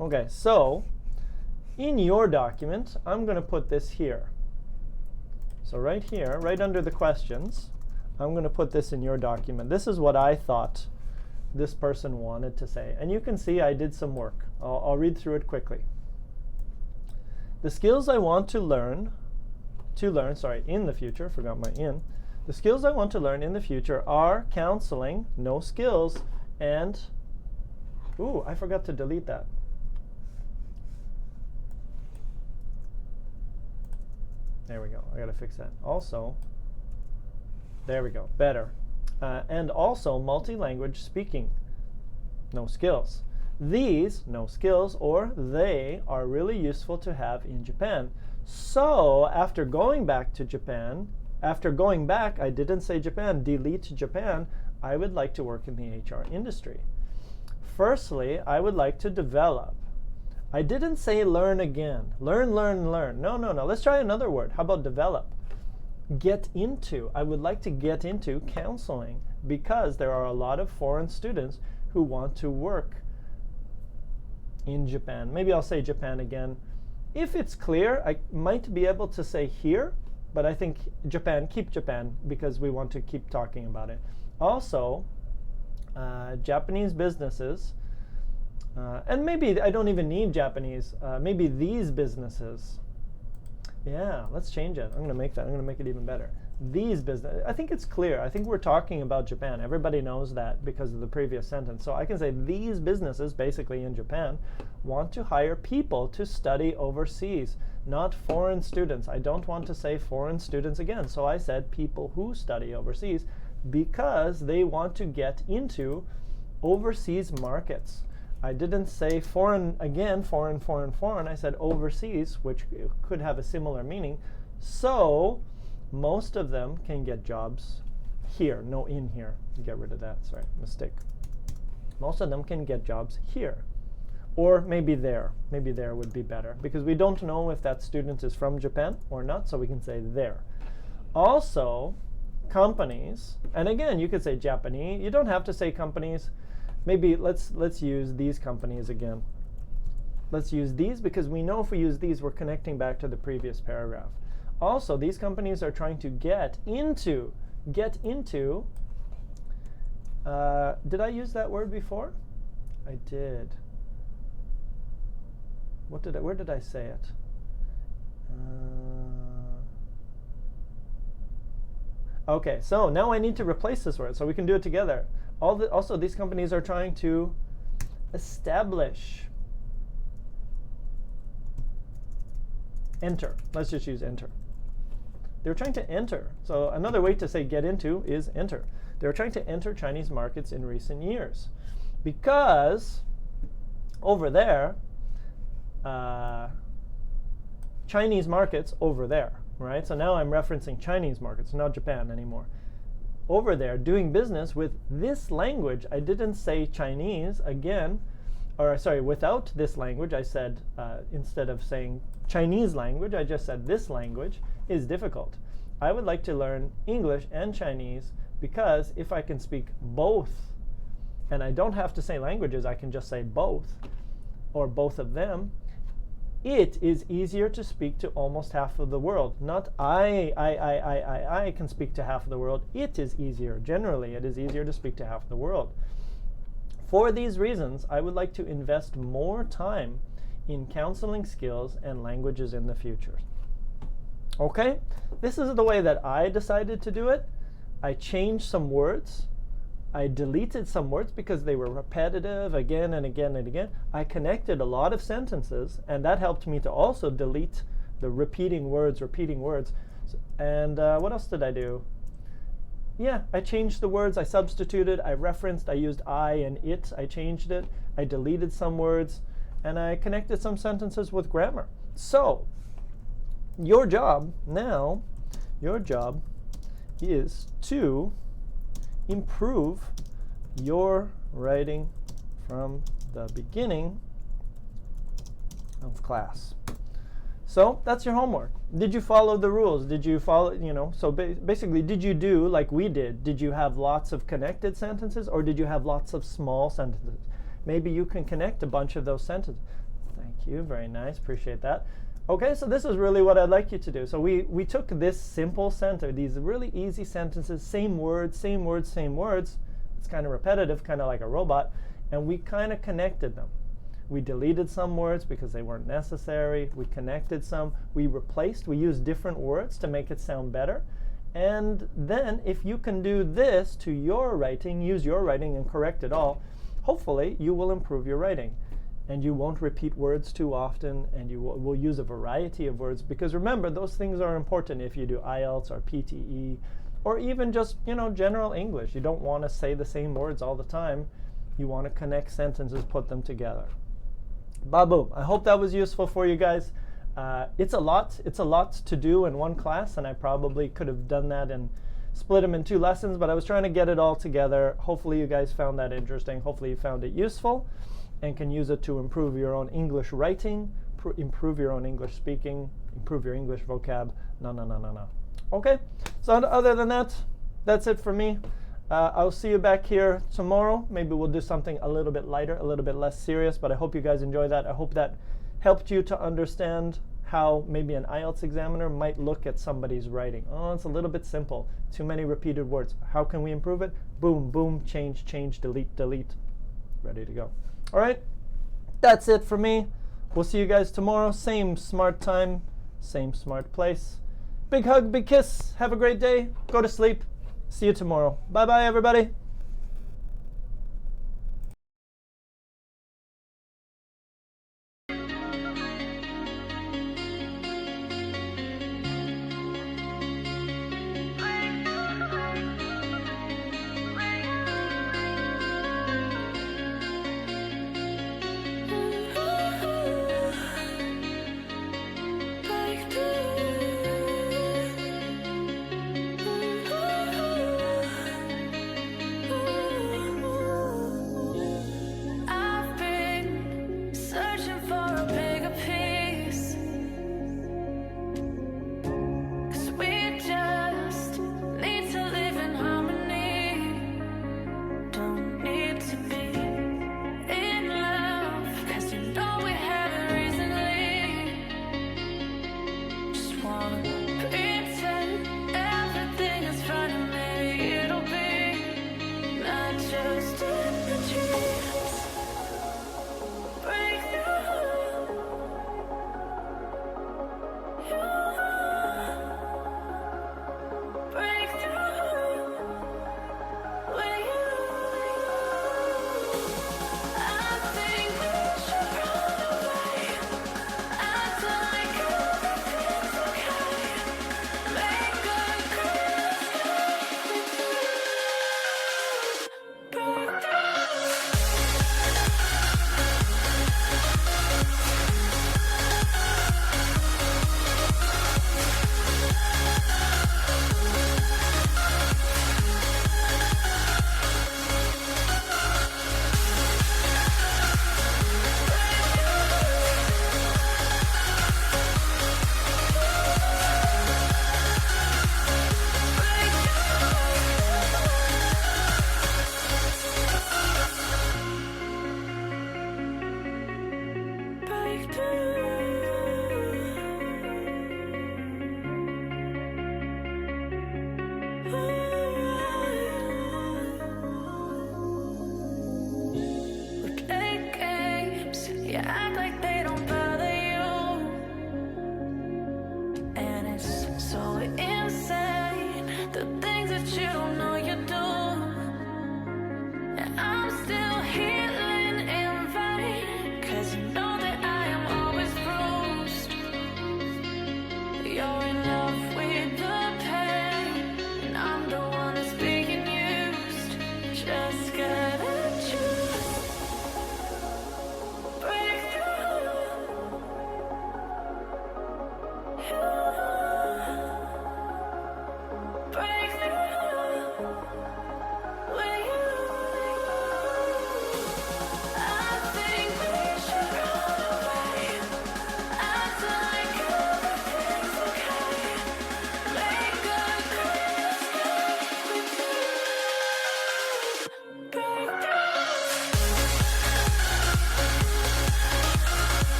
Okay, so in your document, I'm going to put this here. So right here, right under the questions, I'm going to put this in your document. This is what I thought this person wanted to say. And you can see I did some work. I'll read through it quickly. The skills I want to learn in the future, forgot my in. The skills I want to learn in the future are counseling, no skills, and, I forgot to delete that. There we go, I gotta fix that. Also, there we go, better. And also multi-language speaking, no skills. These, no skills, or they are really useful to have in Japan. So after going back, I didn't say Japan, delete Japan, I would like to work in the HR industry. Firstly, I would like to develop. I didn't say learn again. Learn. No. Let's try another word. How about develop? Get into. I would like to get into counseling because there are a lot of foreign students who want to work in Japan. Maybe I'll say Japan again. If it's clear, I might be able to say here, but I think Japan, keep Japan, because we want to keep talking about it. Also, Japanese businesses, and maybe I don't even need Japanese, maybe these businesses. Yeah, let's change it. I'm going to make it even better. These business, I think it's clear. I think we're talking about Japan. Everybody knows that because of the previous sentence. So I can say these businesses, basically in Japan, want to hire people to study overseas, not foreign students. I don't want to say foreign students again. So I said people who study overseas because they want to get into overseas markets. I didn't say foreign again, foreign, foreign, foreign. I said overseas, which could have a similar meaning. So most of them can get jobs here, no in here. Get rid of that, sorry, mistake. Most of them can get jobs here. Or maybe there. Maybe there would be better, because we don't know if that student is from Japan or not, so we can say there. Also, companies, and again, you could say Japanese. You don't have to say companies. Maybe let's use these companies again. Let's use these, because we know if we use these, we're connecting back to the previous paragraph. Also, these companies are trying to get into. Did I use that word before? I did. Where did I say it? Okay, so now I need to replace this word, so we can do it together. Also, these companies are trying to establish. Enter. Let's just use enter. They're trying to enter. So another way to say get into is enter. They're trying to enter Chinese markets in recent years, because over there, Chinese markets over there, right? So now I'm referencing Chinese markets, not Japan anymore. Over there, doing business with this language. I didn't say Chinese again, or sorry, without this language. I said, instead of saying Chinese language, I just said this language is difficult. I would like to learn English and Chinese, because if I can speak both, and I don't have to say languages, I can just say both, or both of them, it is easier to speak to almost half of the world. Not I can speak to half of the world. It is easier. Generally, it is easier to speak to half of the world. For these reasons, I would like to invest more time in counseling skills and languages in the future. Okay? This is the way that I decided to do it. I changed some words. I deleted some words because they were repetitive again and again and again. I connected a lot of sentences, and that helped me to also delete the repeating words. And what else did I do? Yeah, I changed the words. I substituted. I referenced. I used I and it. I changed it. I deleted some words, and I connected some sentences with grammar. So your job now, is to improve your writing from the beginning of class. So that's your homework. Did you follow the rules? Did you follow, so basically, did you do like we did? Did you have lots of connected sentences, or did you have lots of small sentences? Maybe you can connect a bunch of those sentences. Thank you, very nice, appreciate that. Okay, so this is really what I'd like you to do. So we took this simple sentence, these really easy sentences, same words, same words, same words. It's kind of repetitive, kind of like a robot, and we kind of connected them. We deleted some words because they weren't necessary. We connected some. We replaced. We used different words to make it sound better. And then if you can do this to your writing, use your writing and correct it all, hopefully you will improve your writing. And you won't repeat words too often, and you will use a variety of words, because remember, those things are important if you do IELTS or PTE, or even just general English. You don't want to say the same words all the time. You want to connect sentences, put them together. Baboom. I hope that was useful for you guys. It's a lot to do in one class, and I probably could have done that and split them in 2 lessons, but I was trying to get it all together. Hopefully you guys found that interesting. Hopefully you found it useful and can use it to improve your own English writing, improve your own English speaking, improve your English vocab. No. Okay, so other than that, that's it for me. I'll see you back here tomorrow. Maybe we'll do something a little bit lighter, a little bit less serious, but I hope you guys enjoy that. I hope that helped you to understand how maybe an IELTS examiner might look at somebody's writing. Oh, it's a little bit simple. Too many repeated words. How can we improve it? Boom, boom, change, delete, delete. Ready to go. All right, that's it for me. We'll see you guys tomorrow. Same smart time, same smart place. Big hug, big kiss. Have a great day. Go to sleep. See you tomorrow. Bye-bye, everybody.